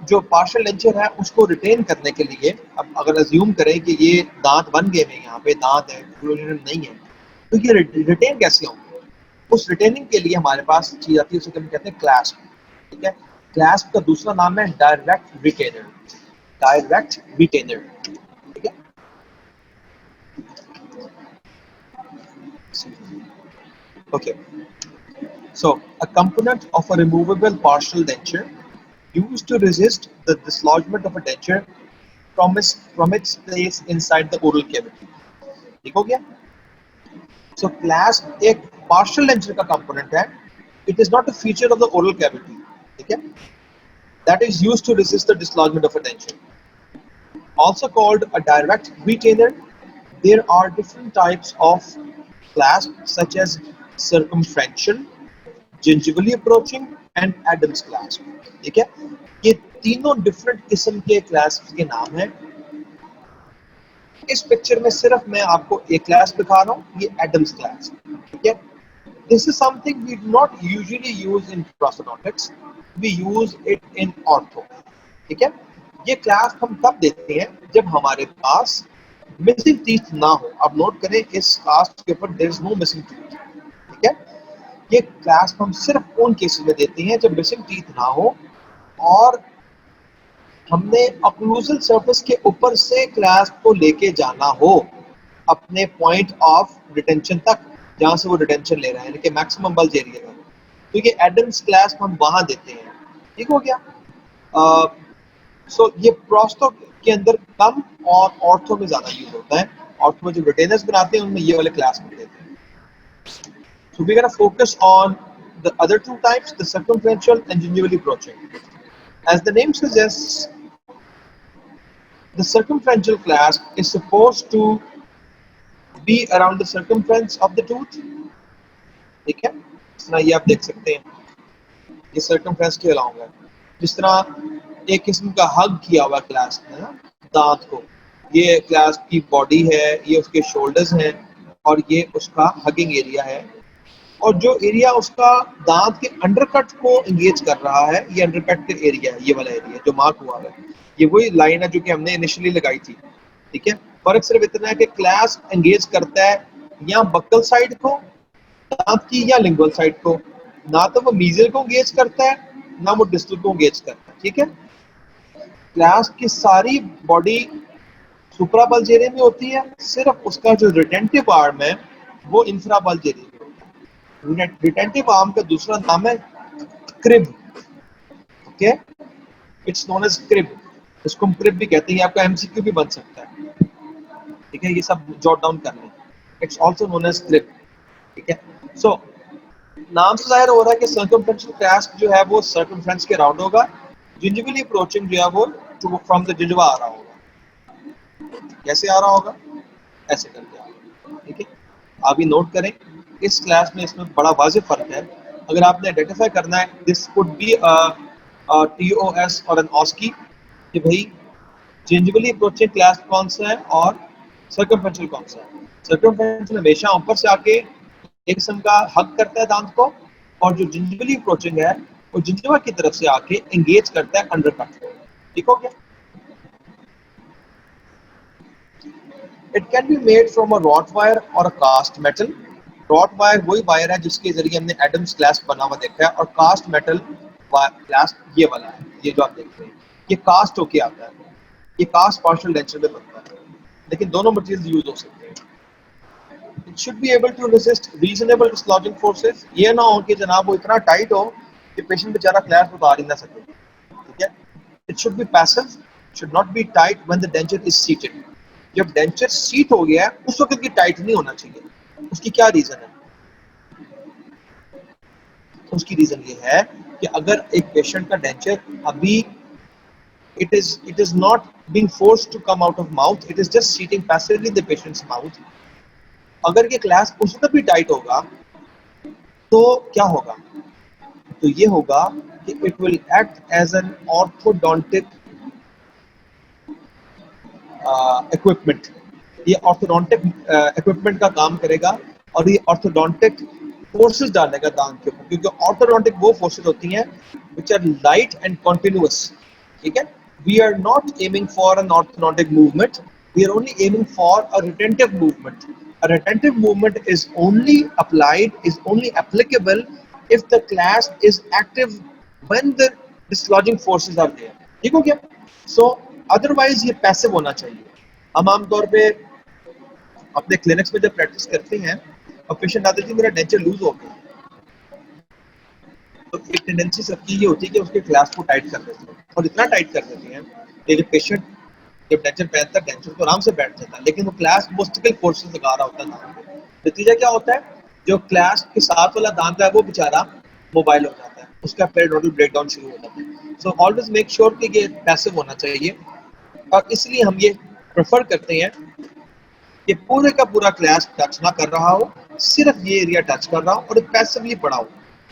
A: जो पार्शियल डेंचर है उसको रिटेन करने के लिए, अब अगर अज्यूम करें कि ये दांत बन गए हैं, यहाँ पे दांत है, नहीं है, तो ये रिटेन कैसे होंगे? उस रिटेनिंग के लिए हमारे पास चीज आती है, उसे हम कहते हैं क्लैस्प, ठीक है। क्लैस्प का दूसरा नाम है डायरेक्ट रिटेनर, डायरेक्ट रिटेनर, ठीक है। Okay, so a component of a removable partial denture used to resist the dislodgement of a denture from its place inside the oral cavity, ठीक हो गया। So clasp एक partial denture का component है, it is not a feature of the oral cavity, ठीक है, that is used to resist the dislodgement of a denture. Also called a direct retainer, there are different types of clasp such as circumferential, gingival approaching and Adams clasp, ठीक है। ये तीनों different किस्म के clasp के नाम हैं। इस पिक्चर में सिर्फ मैं आपको एक क्लैस्प दिखा रहा हूँ, ये एडम्स क्लैस्प, ठीक है। This is something we do not usually use in prosthodontics, we use it in ortho, ठीक है। ये क्लैस्प हम तब देते हैं जब हमारे पास मिसिंग टीथ ना हो। अब नोट करें, इस कास्ट के ऊपर there is no missing teeth, ठीक है। ये क्लास हम सिर्फ उन केसेस में देते हैं जब मिसिंग टीथ ना हो और हमने ऑक्लूजल सरफेस के ऊपर से क्लास को लेके जाना हो अपने पॉइंट ऑफ डिटेंशन तक, जहां से वो डिटेंशन ले रहा है, यानी कि मैक्सिमम बल्ज एरिया में। तो ये एडम्स क्लास हम वहां देते हैं। ठीक हो गया। सो ये प्रोस्टो के अंदर कम और ऑर्थो में ज्यादा यूज होता है। ऑर्थो में जो रिटेनर्स बनाते हैं उनमें ये वाले क्लास में देते हैं। So we're gonna focus on the other two types, the circumferential and gingival approaching. As the name suggests, the circumferential clasp is supposed to be around the circumference of the tooth. ठीक है, इस तरह ये आप देख सकते हैं, ये circumference के अलाउंग है। जिस तरह एक किस्म का हग किया हुआ क्लास्प है ना दांत को, ये क्लास्प की बॉडी है, ये उसके शोल्डर्स हैं और ये उसका हगिंग एरिया है। और जो एरिया उसका दांत के अंडरकट को एंगेज कर रहा है, ये अंडरकट के एरिया है, ये वाला एरिया जो मार्क हुआ है, ये वही लाइन है जो कि हमने इनिशियली लगाई थी। ठीक है, फर्क सिर्फ इतना है कि क्लास एंगेज करता है या बक्कल साइड को दांत की या लिंगुअल साइड को, ना तो वो मीजल को एंगेज करता है ना वो डिस्टल को एंगेज करता है। ठीक है, क्लास की सारी बॉडी सुप्राबल्जेरिया में होती है, सिर्फ उसका जो रिटेंटिव आर्म है वो इंफ्राबल्जेरिया में होता है। रिटेंटिव आर्म का दूसरा नाम है crib. Okay, it's known as crib, इसको हम क्रिब भी कहते हैं, आपका एमसीक्यू भी बन सकता है। ठीक है, ये सब जॉट डाउन कर लें, it's also known as crib. ठीक है, सो नाम से जाहिर हो रहा है कि सर्कमफ्रेंशियल क्लास्प जो है वो सर्कमफ्रेंस के अराउंड होगा, जिंजिवली अप्रोचिंग जो है वो फ्रॉम द जिंजवा आ रहा होगा। कैसे आ रहा होगा? ऐसे करके आ रहा होगा। ठीक है, आप ये नोट करें, इस क्लास में इसमें बड़ा वाज़ेह फर्क है। अगर आपने आइडेंटिफाई करना है, दिस कुड बी टीओएस और एन ऑस्की, कि भाई जिंजिवली अप्रोचिंग क्लास कौन सा है और सर्कमफ्रेंशियल कौन सा है। सर्कमफ्रेंशियल हमेशा ऊपर से आके एक किस्म का हक करता है दांत को, और जो जिंजिवली अप्रोचिंग है वो जिंजिवा की तरफ से आके एंगेज करता है अंडरकट को। ठीक हो गया? It can be made from a wrought wire or a cast metal. Wrought wire वही वायर है जिसके जरिए हमने एडम्स क्लास्प बना हुआ देखा है, और कास्ट मेटल क्लास्प ये वाला है, ये जो आप देख रहे हैं, ये कास्ट होके आता है, ये कास्ट पार्शियल डेंचर में बनता है, लेकिन दोनों मटेरियल यूज हो सकते हैं। It should be able to resist reasonable dislodging forces. ये ना हो कि जनाब वो इतना टाइट हो कि पेशेंट बेचारा क्लास्प उतार ही ना सके। ठीक है, It should be passive, should not be tight when the denture is seated. जब डेंचर सीट हो गया है उस वक्त की टाइट नहीं होना चाहिए। उसकी क्या रीजन है? उसकी रीजन ये है कि अगर एक पेशेंट का डेंचर अभी it is not being forced to come out of mouth, it is just sitting passively in the patient's mouth. अगर ये क्लास उस वक्त भी टाइट होगा तो क्या होगा? तो ये होगा कि it will act as an orthodontic equipment. ये ऑर्थोडोंटिक इक्विपमेंट का काम करेगा और ये ऑर्थोडोंटिक फोर्सेस डालेगा दांत के ऊपर, क्योंकि ऑर्थोडोंटिक वो फोर्सेस होती हैं which are light and continuous. ठीक है, we are not aiming for an orthodontic movement, we are only aiming for a retentive movement. A retentive movement is only applied, is only applicable if the clasp is active when the dislodging forces are there. ठीक हो गया? So otherwise ये passive होना चाहिए। हम आमतौर पे अपने क्लिनिक्स में जब प्रैक्टिस करते हैं और पेशेंट आते हैं मेरा डेंचर लूज हो गया, तो एक टेंडेंसी सबकी ये होती है कि उसके क्लास को टाइट कर देते हैं, और इतना टाइट कर देते हैं कि जब पेशेंट जब डेंचर पहनता है डेंचर तो आराम से बैठ जाता है, लेकिन वो क्लास मुस्तकिल फोर्सेस लगा रहा होता है दांत पे। नतीजा क्या होता है? जो क्लास के साथ वाला दांत है वो बेचारा मोबाइल हो जाता है, उसका पेरिडोनल ब्रेकडाउन शुरू हो जाता है। सो ऑलवेज मेक श्योर कि ये पैसिव होना चाहिए, और इसलिए हम ये प्रेफर करते हैं कि पूरे का पूरा क्लास टच ना कर रहा हो, सिर्फ ये एरिया टच कर रहा हो और पैसिवली पड़ा हो,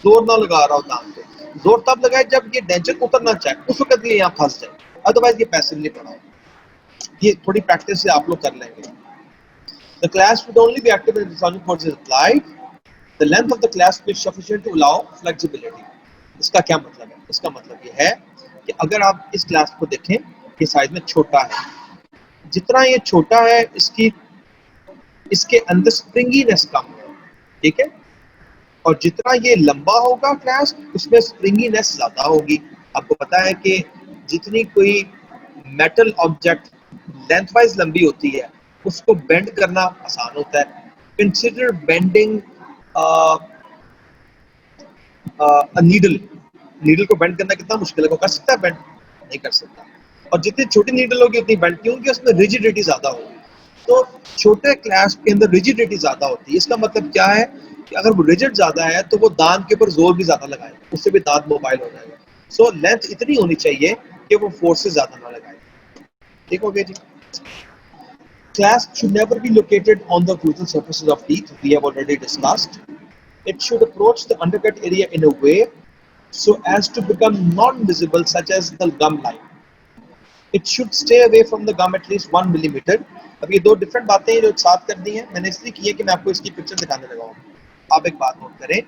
A: जोर ना लगा रहा हो दांत पे। जोर तब लगाए जब ये डेंचर उतरना चाहे, उस वक्त ये यहाँ फंस जाए, अदरवाइज ये पैसिवली पड़ा हो। ये थोड़ी प्रैक्टिस से आप लोग कर लेंगे। The clasp would only be active when the dislodging force is applied. The length of the clasp is sufficient to allow flexibility. इसका क्या मतलब है? इसका मतलब ये है कि अगर आप इस क्लास्प को देखें, ये साइज में छोटा है, जितना ये छोटा है इसके अंदर स्प्रिंगीनेस कम है। ठीक है, और जितना ये लंबा होगा क्लास, उसमें स्प्रिंगीनेस ज्यादा होगी। आपको पता है कि जितनी कोई मेटल ऑब्जेक्ट लेंथ वाइज लंबी होती है, उसको बेंड करना आसान होता है। Consider bending needle. नीडल को बेंड करना कितना मुश्किल है, को कर सकता है बेंड? नहीं कर सकता। और जितनी छोटी नीडल होगी उतनी बेंड क्यों? क्योंकि उसमें रिजिडिटी ज्यादा होगी। तो छोटे क्लैस्प के अंदर रिजिडिटी ज्यादा होती है। इसका मतलब क्या है कि अगर वो रिजिड ज्यादा है तो वो दांत के ऊपर जोर भी ज्यादा लगाएगा, उससे भी दांत मोबाइल हो जाएगा। सो लेंथ इतनी होनी चाहिए कि वो फोर्स से ज्यादा ना लगाए। ठीक हो गया जी। Clasp should never be located on the occlusal surfaces of teeth. We have already discussed. It should approach the undercut area in a way so as to become non-visible, such as the gum line. It should stay away from the gum at least 1 millimeter. अब ये दो different बातें हैं जो साथ कर दी हैं, मैंने इसलिए की है कि मैं आपको इसकी पिक्चर दिखाने लगा हूँ। आप एक बात नोट करें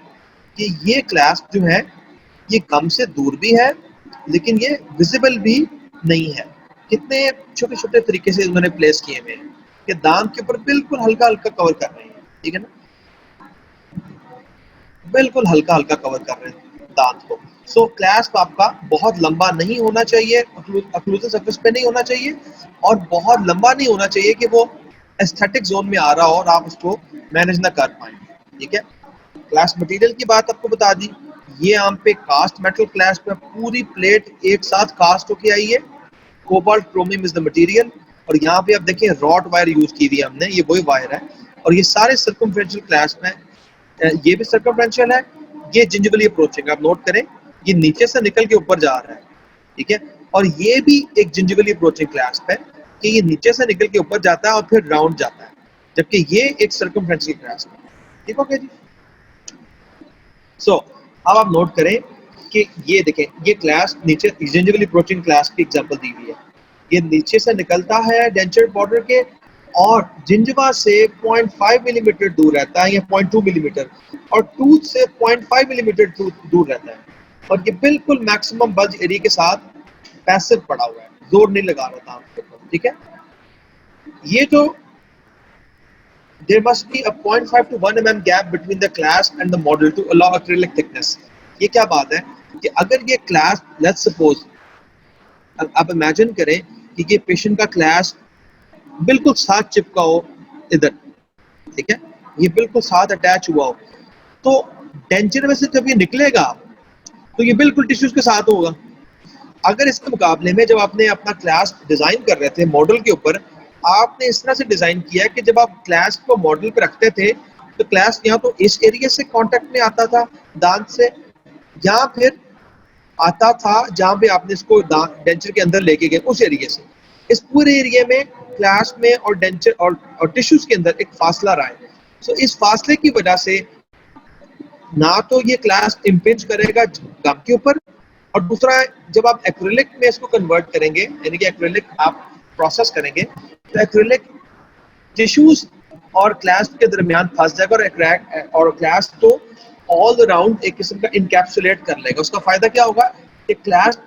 A: कि ये क्लास्प जो है, ये गम से दूर भी है, लेकिन ये विजिबल भी नहीं है। कितने छोटे छोटे तरीके से उन्होंने प्लेस किए हुए हैं कि दांत के ऊपर बिल्कुल हल्का हल्का कवर कर रहे हैं। ठीक है ना, बिल्कुल हल्का हल्का कवर कर रहे हैं दांत को। सो क्लैस्प आपका बहुत लंबा नहीं होना चाहिए, अक्लूजन सरफेस पे नहीं होना चाहिए, और बहुत लंबा नहीं होना चाहिए कि वो एस्थेटिक जोन में आ रहा हो और आप उसको मैनेज ना कर पाए। ठीक है, क्लैस्प मटेरियल की बात आपको बता दी। ये आम पे कास्ट मेटल क्लैस्प है, पूरी प्लेट एक साथ कास्ट होके आई है। Cobalt chromium is the material. और यहाँ पे आप देखें रॉड वायर यूज की हुई है हमने, ये वही वायर है। और ये सारे सर्कमफ्रेंशियल क्लैस्प हैं। ये भी सर्कमफ्रेंशियल है, ये जिंजिवली अप्रोचिंग। आप नोट करें, ये नीचे से निकल के ऊपर जा रहा है। ठीक है, और ये भी एक जिंजिवली अप्रोचिंग क्लैस्प है कि ये नीचे से निकल के ऊपर जाता है और फिर राउंड जाता है, जबकि ये एक सर्कमफ्रेंशियल क्लैस्प है। ठीक हो गया जी। सो अब आप नोट करें कि ये देखें, ये क्लास नीचे जिंजिवली अप्रोचिंग क्लास की एग्जांपल दी हुई है। ये नीचे से निकलता है डेंचर बॉर्डर के, और जिंजवा से 0.5 मिलीमीटर दूर रहता है या 0.2 मिलीमीटर, और टूथ से 0.5 मिलीमीटर दूर रहता है। और ये बिल्कुल मैक्सिमम बज एरिया के साथ पैसिव पड़ा हुआ है, जोर नहीं लगा रहा था आपके ऊपर। ठीक है, ये जो there must be a 0.5 to 1 mm gap between the clasp and the model to allow acrylic thickness. ये क्या बात है कि अगर ये clasp, let's suppose, आप इमेजिन करें कि ये पेशेंट का clasp बिल्कुल साथ चिपका हो इधर, ठीक है, ये बिल्कुल साथ अटैच हुआ हो, तो डेंचर में से जब ये निकलेगा तो ये बिल्कुल टिश्यूज के साथ होगा। अगर इसके मुकाबले में जब आपने अपना क्लास डिजाइन कर रहे थे मॉडल के ऊपर, आपने इस तरह से डिजाइन किया कि जब आप क्लास को मॉडल पे रखते थे तो क्लास यहाँ तो इस एरिया से कांटेक्ट में आता था दांत से, या फिर आता था जहां पे आपने इसको डेंचर के अंदर लेके गए उस एरिया से। इस पूरे एरिया में क्लास में और डेंचर और टिश्यूज के अंदर एक फासला रहा है। सो इस फासले की वजह से ना तो ये क्लास इम्पिंज करेगा गम के ऊपर, और दूसरा जब आप एक्रिलिक में इसको कन्वर्ट करेंगे, यानी कि एक्रिलिक आप प्रोसेस करेंगे, तो एक्रिलिक टिश्यूज और क्लास के दरमियान फंस जाएगा, और क्लास तो ऑल अराउंड एक किस्म का इनकैप्सुलेट कर लेगा। उसका फायदा क्या होगा कि क्लास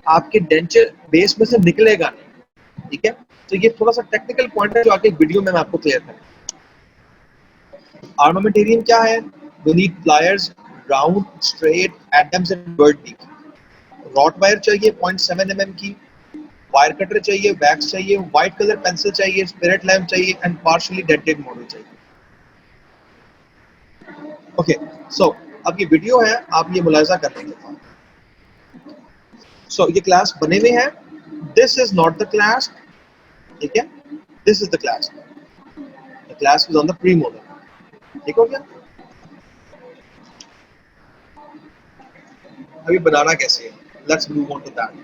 A: आपके डेंचर बेस में से निकलेगा नहीं। ठीक है, तो ये थोड़ा सा टेक्निकल पॉइंट है जो आगे वीडियो में मैं आपको क्लियर करूँ। आर्मामेंटेरियम क्या है? You need pliers, round, straight, Adams and bird beak. Wrought wire चाहिए 0.7 mm की, वायर कटर चाहिए, वैक्स चाहिए, व्हाइट कलर पेंसिल चाहिए, स्पिरिट लैम्प चाहिए, एंड पार्शियली डेंटेड मॉडल चाहिए। ओके, सो अब ये वीडियो है, आप ये मुलाजा कर लेंगे। सो ये क्लास बने हुए हैं। This is not the class, ठीक है, this is the class. The class is on the pre model. ठीक हो गया? अभी बनाना कैसे है, let's move on to that.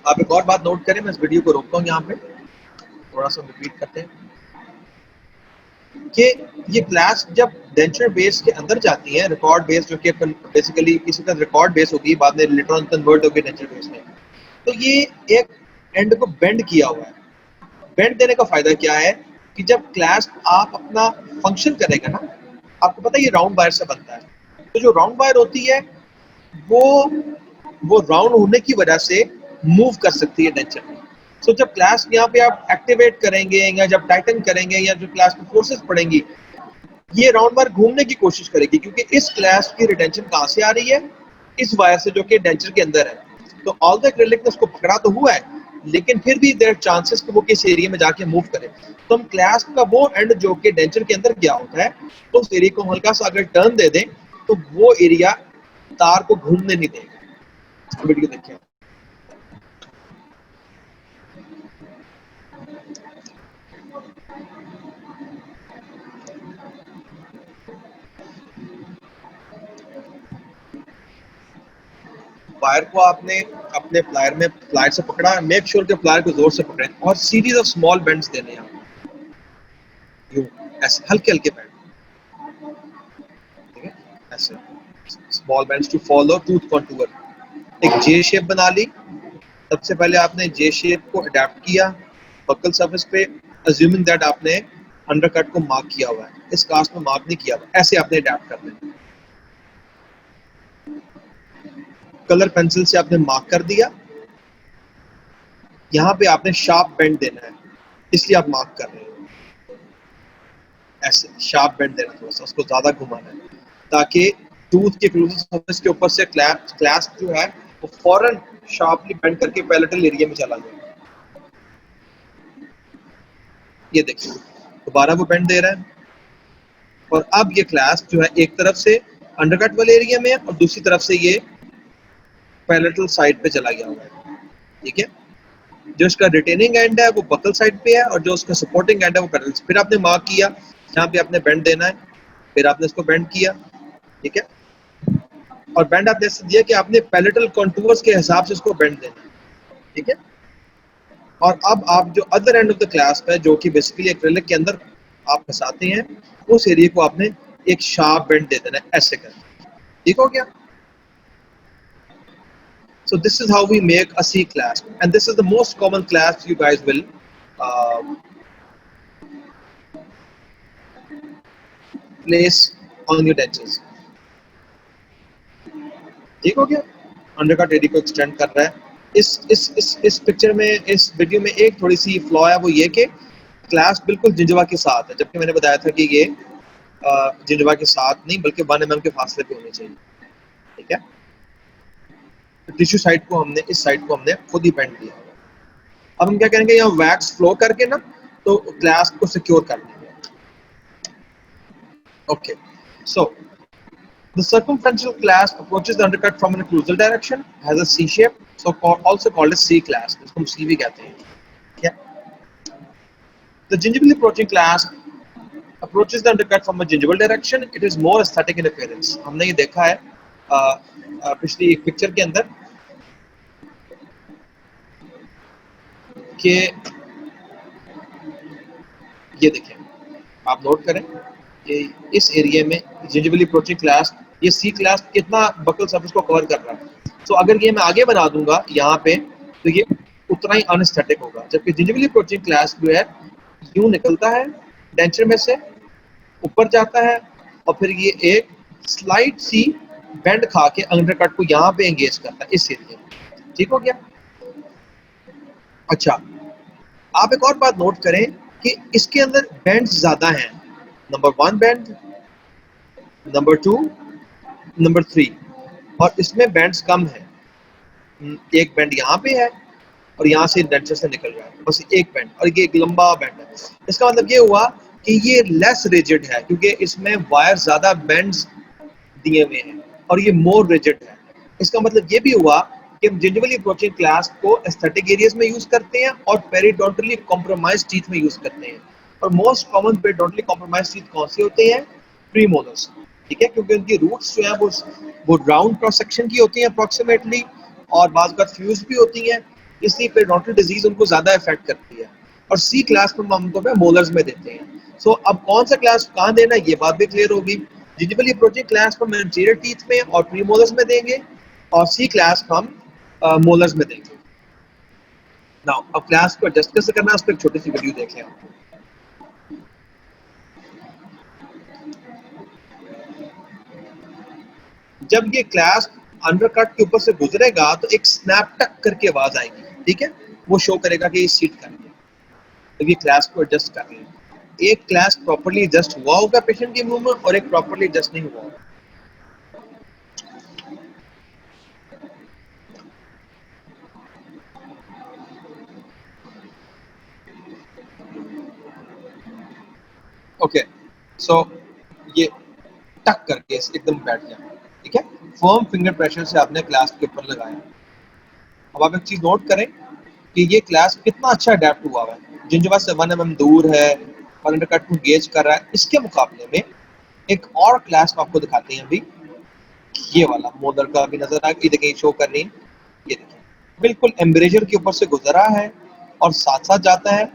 A: आप एक और बात नोट करें, मैं इस वीडियो को रोकता हूँ यहाँ पे, थोड़ा सा रिपीट करते हैं कि ये क्लास जब डेंचर बेस के अंदर जाती है, रिकॉर्ड बेस जो कि बेसिकली किसी का रिकॉर्ड बेस होगी, बाद में इलेक्ट्रॉन कन्वर्ट होगी डेंचर बेस में, तो ये एक एंड को बेंड किया हुआ है। बेंड देने का फायदा क्या है कि जब क्लास आप अपना फंक्शन करेगा ना, आपको पता है ये राउंड वायर से बनता है, तो जो राउंड वायर होती है वो राउंड होने की वजह से मूव कर सकती है डेंचर में। सो जब क्लास यहाँ पे आप एक्टिवेट करेंगे या जब टाइटन करेंगे या जो क्लास में फोर्सेस पड़ेंगी, ये राउंड बार घूमने की कोशिश करेगी, क्योंकि इस क्लास की रिटेंशन कहाँ से आ रही है, इस वायर से जो कि डेंचर के अंदर है। तो ऑल द एक्रिलिक ने उसको पकड़ा तो हुआ है, लेकिन फिर भी देयर चांसेस कि वो किस एरिया में जाके मूव करे। तो हम क्लास का वो एंड जो कि डेंचर के अंदर गया होता है, तो उस एरिया को हल्का सा अगर टर्न दे दें तो वो एरिया तार को घूमने नहीं देगा। वीडियो देखिए। वायर को आपने अपने प्लायर में प्लायर से पकड़ा, मेक श्योर कि प्लायर को जोर से पकड़ें और सीरीज ऑफ स्मॉल बेंड्स देने हैं, यूं ऐसे हल्के हल्के बेंड, ठीक है, ऐसे small bends to follow tooth contour. एक जे शेप बना ली। सबसे पहले आपने जे शेप को अडेप्ट किया बकल सरफेस पे, अज्यूमिंग दैट आपने अंडरकट को मार्क किया हुआ है, इस कास्ट में मार्क नहीं किया हुआ, ऐसे आपने अडेप्ट कर देना। कलर पेंसिल से आपने मार्क कर दिया, यहाँ पे आपने शार्प बेंड देना है, इसलिए आप मार्क कर रहे हो, ऐसे शार्प बेंड देना, थोड़ा सा उसको ज्यादा घुमाना है ताकि टूथ के क्लोजर सरफेस के ऊपर से क्लास जो है वो फौरन शार्पली बेंड करके पैलेटल एरिया में चला जाए। ये देखिए दोबारा वो बेंड दे रहा है, और अब ये क्लास जो है एक तरफ से अंडरकट वाले एरिया में है और दूसरी तरफ से ये पैलेटल साइड पे चला गया हुआ है, ठीक है। जो इसका रिटेनिंग एंड है वो बकल साइड पे है और जो उसका सपोर्टिंग एंड है वो पैरेलल। फिर आपने मार्क किया जहाँ पे आपने बेंड देना है, फिर आपने इसको बेंड किया, ठीक है, और बेंड आपने ऐसे दिया कि आपने पैलेटल कॉन्टूर्स के हिसाब से इसको बेंड देना है, ठीक है। और अब आप जो other end of the class पे जो कि बेसिकली एक्रिलिक के अंदर आप फंसाते हैं, उस एरिया को आपने एक शार्प बेंड दे देना है, ऐसे कर, ठीक हो गया। So this is how we make a C class, and this is the most common class you guys will uh, place on your dentures. ठीक हो गया। अंडरकट एरिया को एक्सटेंड कर रहा है। इस पिक्चर में, इस वीडियो में एक थोड़ी सी फ्लॉ है, वो ये कि क्लास बिल्कुल जिंजवा के साथ है, जबकि मैंने बताया था कि ये जिंजवा के साथ नहीं बल्कि 1 mm के फासले पे होनी चाहिए, ठीक है। टिश्यू साइड को हमने, इस साइड को हमने खुद ही बेंड किया। अब हम क्या करेंगे, यहाँ वैक्स फ्लो करके ना तो क्लास को सिक्योर कर देंगे। Okay, so the circumferential clasp approaches the undercut from an occlusal direction, has a C shape, so also called as C clasp, इसको हम C भी कहते हैं, ठीक है। The gingivally approaching clasp approaches the undercut from a gingival direction, it is more aesthetic in appearance। हमने ये देखा है पिछली एक पिक्चर के अंदर कि ये देखें, आप नोट करें कि इस एरिया में जिंजिवली अप्रोचिंग क्लास, ये सी क्लास कितना बकल सरफेस को कवर कर रहा है। तो अगर ये मैं आगे बना दूंगा यहाँ पे तो ये उतना ही अनस्थेटिक होगा, जबकि जिंजिवली अप्रोचिंग क्लास जो है यूं निकलता है डेंचर में से, ऊपर जाता है और फिर ये एक स्लाइड सी बेंड खा के अंडरकट को यहाँ पे एंगेज करता है इस एरिया में, ठीक हो गया। अच्छा, आप एक और बात नोट करें कि इसके अंदर बैंड्स ज्यादा हैं, नंबर 1 बैंड, नंबर 2, नंबर 3, और इसमें बैंड्स कम है। एक बैंड यहाँ पे है और यहाँ से डेंचर से निकल रहा है, बस एक बैंड, और ये एक लंबा बैंड है। इसका मतलब ये हुआ कि ये लेस रिजिड है क्योंकि इसमें वायर ज्यादा बैंड्स दिए हुए हैं और ये मोर रिजिड है। इसका मतलब ये भी हुआ कि हम जिंजिवली अप्रोचिंग क्लास को एस्थेटिक एरियाज में यूज करते हैं और पेरिडोंटली कॉम्प्रोमाइज टीथ में यूज करते हैं। और मोस्ट कॉमन पेरिडोंटली कॉम्प्रोमाइज टीथ कौन से होते हैं? प्रीमोलर्स, ठीक है, क्योंकि उनकी रूट्स जो है वो राउंड क्रॉस सेक्शन की होती हैं अप्रोक्सीमेटली, और बाज़ का फ्यूज भी होती हैं, इसलिए पेरिडोंटल डिजीज उनको ज्यादा इफेक्ट करती है। और सी क्लास में आमतौर पर मोलर्स में देते हैं। सो अब कौन सा क्लास कहाँ देना, ये बात भी क्लियर होगी। जिंजिवली अप्रोचिंग क्लास को हम एंटीरियर टीथ में और प्रीमोलर्स में देंगे, और सी क्लास हम मोलर्स में देंगे। नाउ अब क्लास को एडजस्ट कैसे करना है, उस पर एक छोटी सी वीडियो देख लें आप। जब ये क्लास अंडरकट के ऊपर से गुजरेगा तो एक स्नैप टक करके आवाज आएगी, ठीक है। वो शो करेगा कि ये सीट कर रही है, तो ये क्लास को एडजस्ट कर रही है। एक क्लास प्रॉपर्ली एडजस्ट हुआ होगा पेशेंट के मुंह में और एक प्रॉपर्ली एडजस्ट नहीं हुआ होगा। ओके, सो ये टक करके एकदम बैठ गया, ठीक है। फर्म फिंगर प्रेशर से आपने क्लास के ऊपर लगाया। अब आप एक चीज नोट करें कि ये क्लास कितना अच्छा अडेप्ट हुआ है। जिंजवा से 1 mm दूर है, 1 अंडरकट को गेज कर रहा है। इसके मुकाबले में एक और क्लास आपको दिखाते हैं अभी, ये वाला मोदर का भी नजर आ गई, देखिए शो कर रही है, ये देखिए बिल्कुल एम्ब्रेजर के ऊपर से गुजरा है और साथ साथ जाता है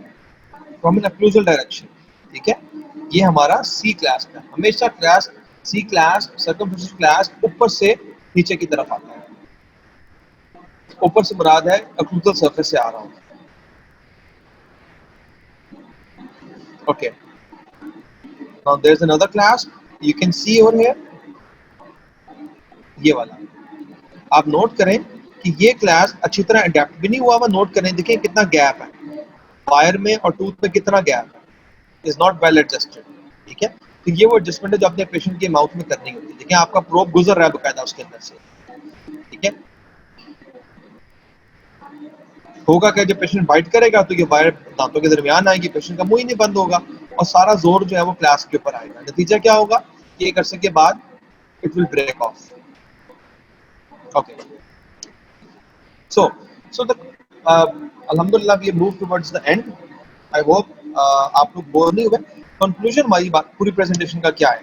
A: फ्रॉम एन अक्लूजल डायरेक्शन, ठीक है। ये हमारा सी क्लास का, हमेशा क्लास सी क्लास सर्कमफ्लेक्शन क्लास ऊपर से नीचे की तरफ आता है। ऊपर से मुराद है अक्लूजल सरफेस से आ रहा हूँ। Okay, now there is another clasp you can see over here, ये वाला। आप नोट करें कि ये क्लास अच्छी तरह अडेप्ट भी नहीं हुआ हुआ। नोट करें, देखिए कितना गैप है वायर में और टूथ में, कितना गैप है, इज नॉट वेल एडजस्टेड, ठीक है। तो ये वो एडजस्टमेंट है जो अपने पेशेंट के माउथ में करनी होती है। देखिए आपका प्रोब गुजर रहा है बकायदा उसके अंदर से, ठीक है। होगा क्या, जब पेशेंट बाइट करेगा तो ये वायर दांतों के दरमियान आएगी, पेशेंट का मुंह ही नहीं बंद होगा और सारा जोर जो है वो क्लास के ऊपर आएगा। नतीजा क्या होगा, ये एक अरसे के बाद it will break off. Okay, so so the alhamdulillah we move towards the end. I hope आप लोग बोर नहीं हुए। कंक्लूजन हमारी बात पूरी प्रेजेंटेशन का क्या है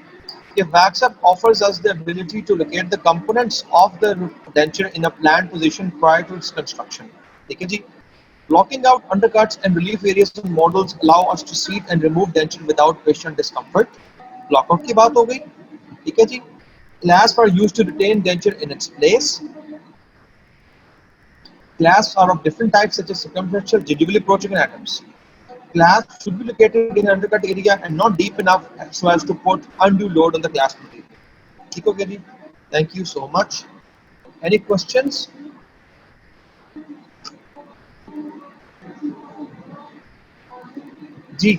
A: कि WhatsApp offers us the ability to locate the components of the denture in a planned position prior to its construction। ठीक है जी, blocking out undercuts and relief areas models allow us to seat and remove denture without patient discomfort। Blockout की बात हो गई, ठीक है जी। Clasps are used to retain denture in its place। Clasps are of different types such as circumferential, gingival approaching and atoms। Clasps should be located in undercut area and not deep enough so as to put undue load on the clasp material। ठीक हो गया जी, thank you so much. Any questions? जी,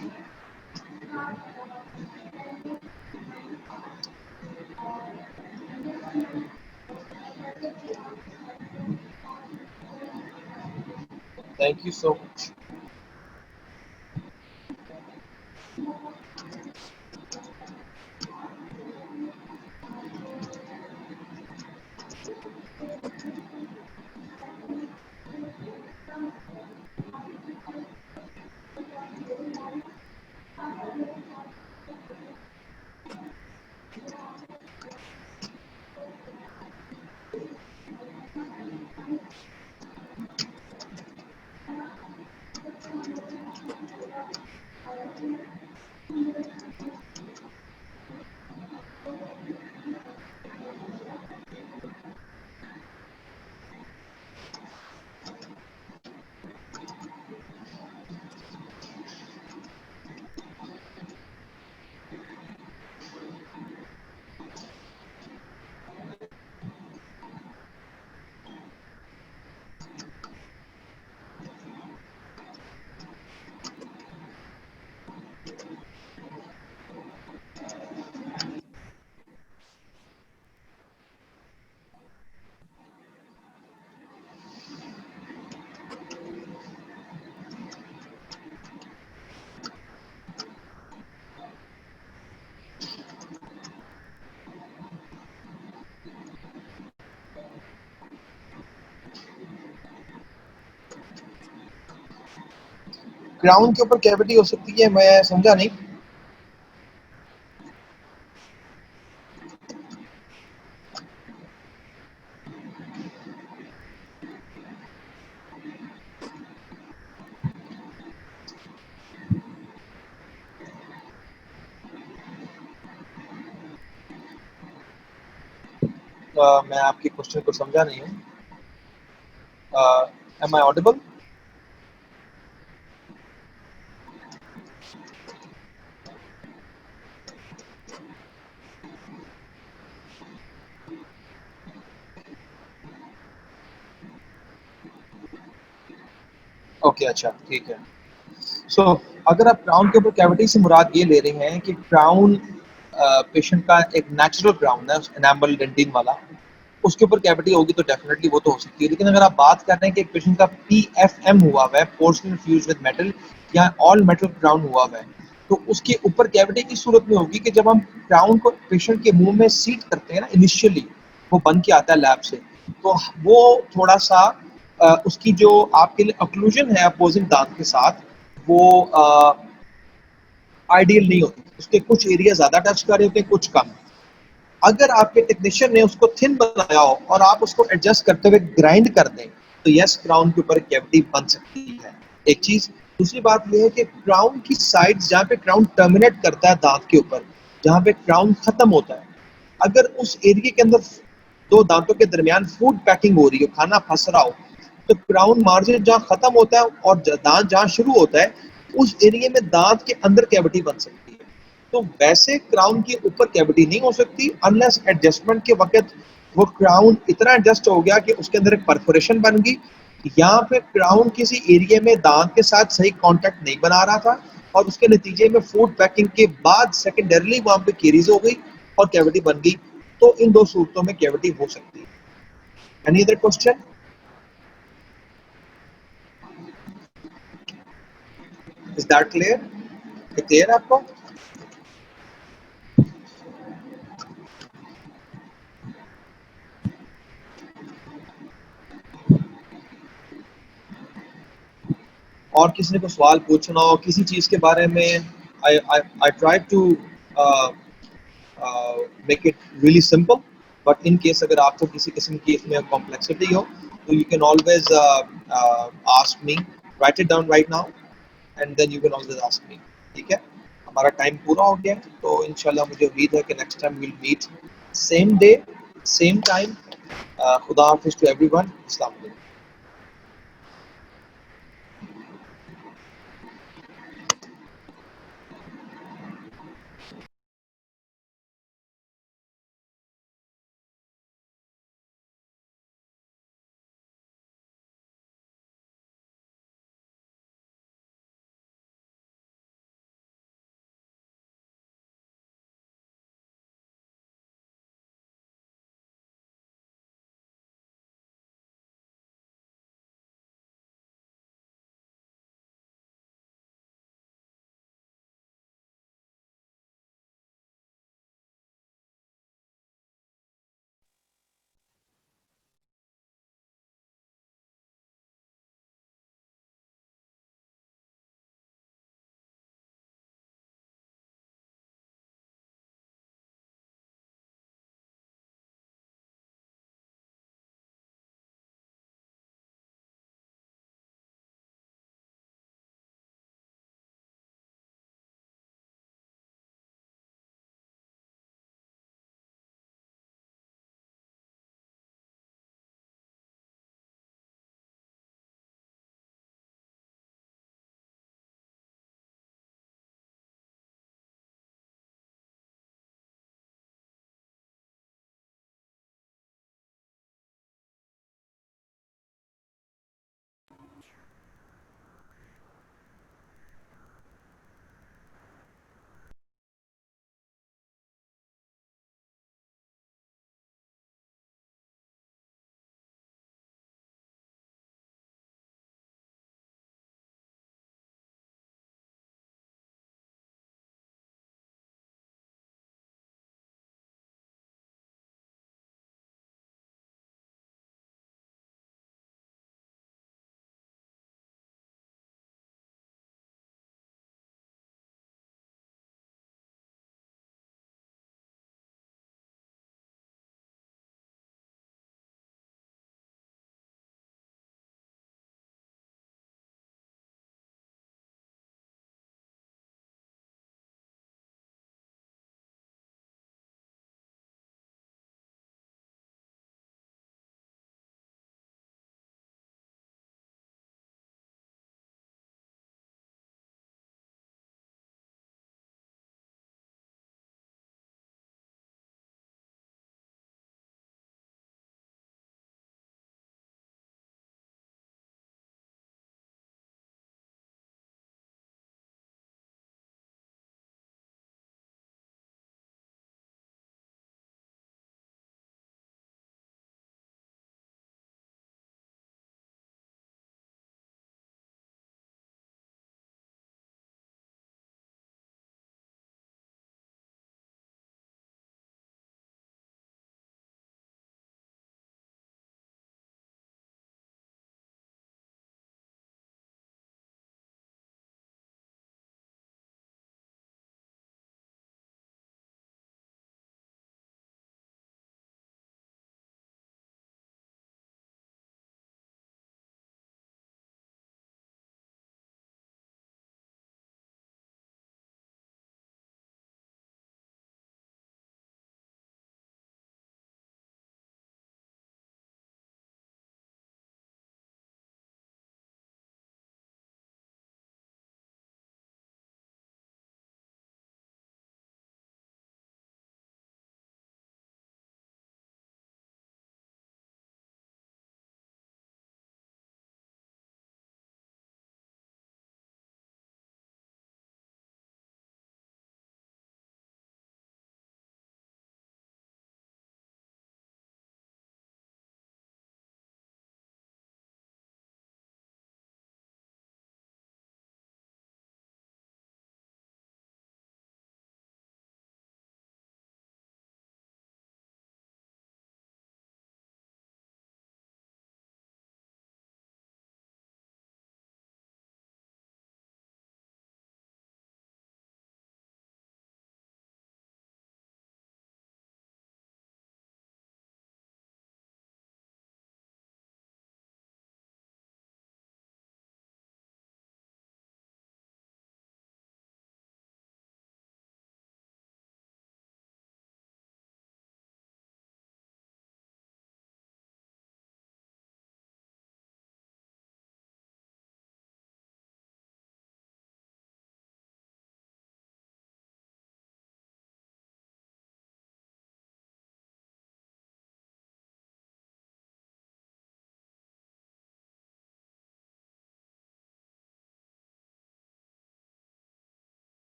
A: thank you so much. Crown के ऊपर cavity हो सकती है, मैं समझा नहीं। मैं आपकी क्वेश्चन को समझा नहीं हूँ। M I audible? ओके, अच्छा, ठीक है। सो अगर आप क्राउन के ऊपर कैविटी से मुराद ये ले रहे हैं कि क्राउन पेशेंट का एक नेचुरल क्राउन है एनामल डेंटिन वाला, उसके ऊपर कैविटी होगी तो डेफिनेटली वो तो हो सकती है। लेकिन अगर आप बात कर रहे हैं कि एक पेशेंट का पीएफएम हुआ हुआ है, पोर्सलिन फ्यूज विद मेटल, या ऑल मेटल क्राउन हुआ हुआ है, तो उसके ऊपर कैविटी की सूरत में होगी कि जब हम क्राउन को पेशेंट के मुंह में सीट करते हैं ना इनिशियली, वो बन के आता है लैब से, तो वो थोड़ा सा उसकी जो आपके लिए अक्लूजन है अपोजिंग दांत के साथ, वो आइडियल नहीं होती। उसके कुछ एरिया ज्यादा टच कर रहे होते हैं, कुछ कम। अगर आपके टेक्नीशियन ने उसको थिन बनाया हो और आप उसको एडजस्ट करते हुए ग्राइंड कर दें, तो यस, क्राउन के ऊपर कैविटी बन सकती है। एक चीज। दूसरी बात यह है कि क्राउन की साइड्स, जहाँ पे क्राउन टर्मिनेट करता है दांत के ऊपर, जहाँ पे क्राउन खत्म होता है, अगर उस एरिया के अंदर दो दांतों के दरमियान फूड पैकिंग हो रही हो, खाना फंस रहा हो, तो क्राउन मार्जिन जहाँ खत्म होता है और दांत जहाँ शुरू होता है, उस एरिया में दांत के अंदर कैविटी बन सकती है। तो वैसे क्राउन के ऊपर कैविटी नहीं हो सकती अनलेस एडजस्टमेंट के वक्त वो क्राउन इतना एडजस्ट हो गया कि उसके अंदर एक परफोरेशन बन गई, या फिर क्राउन किसी एरिया में दांत के साथ सही कांटेक्ट नहीं बना रहा था, और उसके नतीजे में फूड पैकिंग के बाद सेकेंडरली वहां पे केरीज हो गई और कैविटी बन गई। तो इन दो सूरतों में कैविटी हो सकती है। Any other question? Is that clear? Clear आपको? और किसी ने कोई सवाल पूछना हो किसी चीज के बारे में, I try to make it really simple, but in case अगर आपको किसी किस्म की इसमें कॉम्प्लेक्सिटी हो, तो you can always ask me, write it down right now, and then you can always ask me. ठीक है? हमारा टाइम पूरा हो गया है, तो इंशाल्लाह मुझे उम्मीद है कि next time will meet same day, same time. खुदा हाफिज टू एवरीवन। अस्सलाम वालेकुम।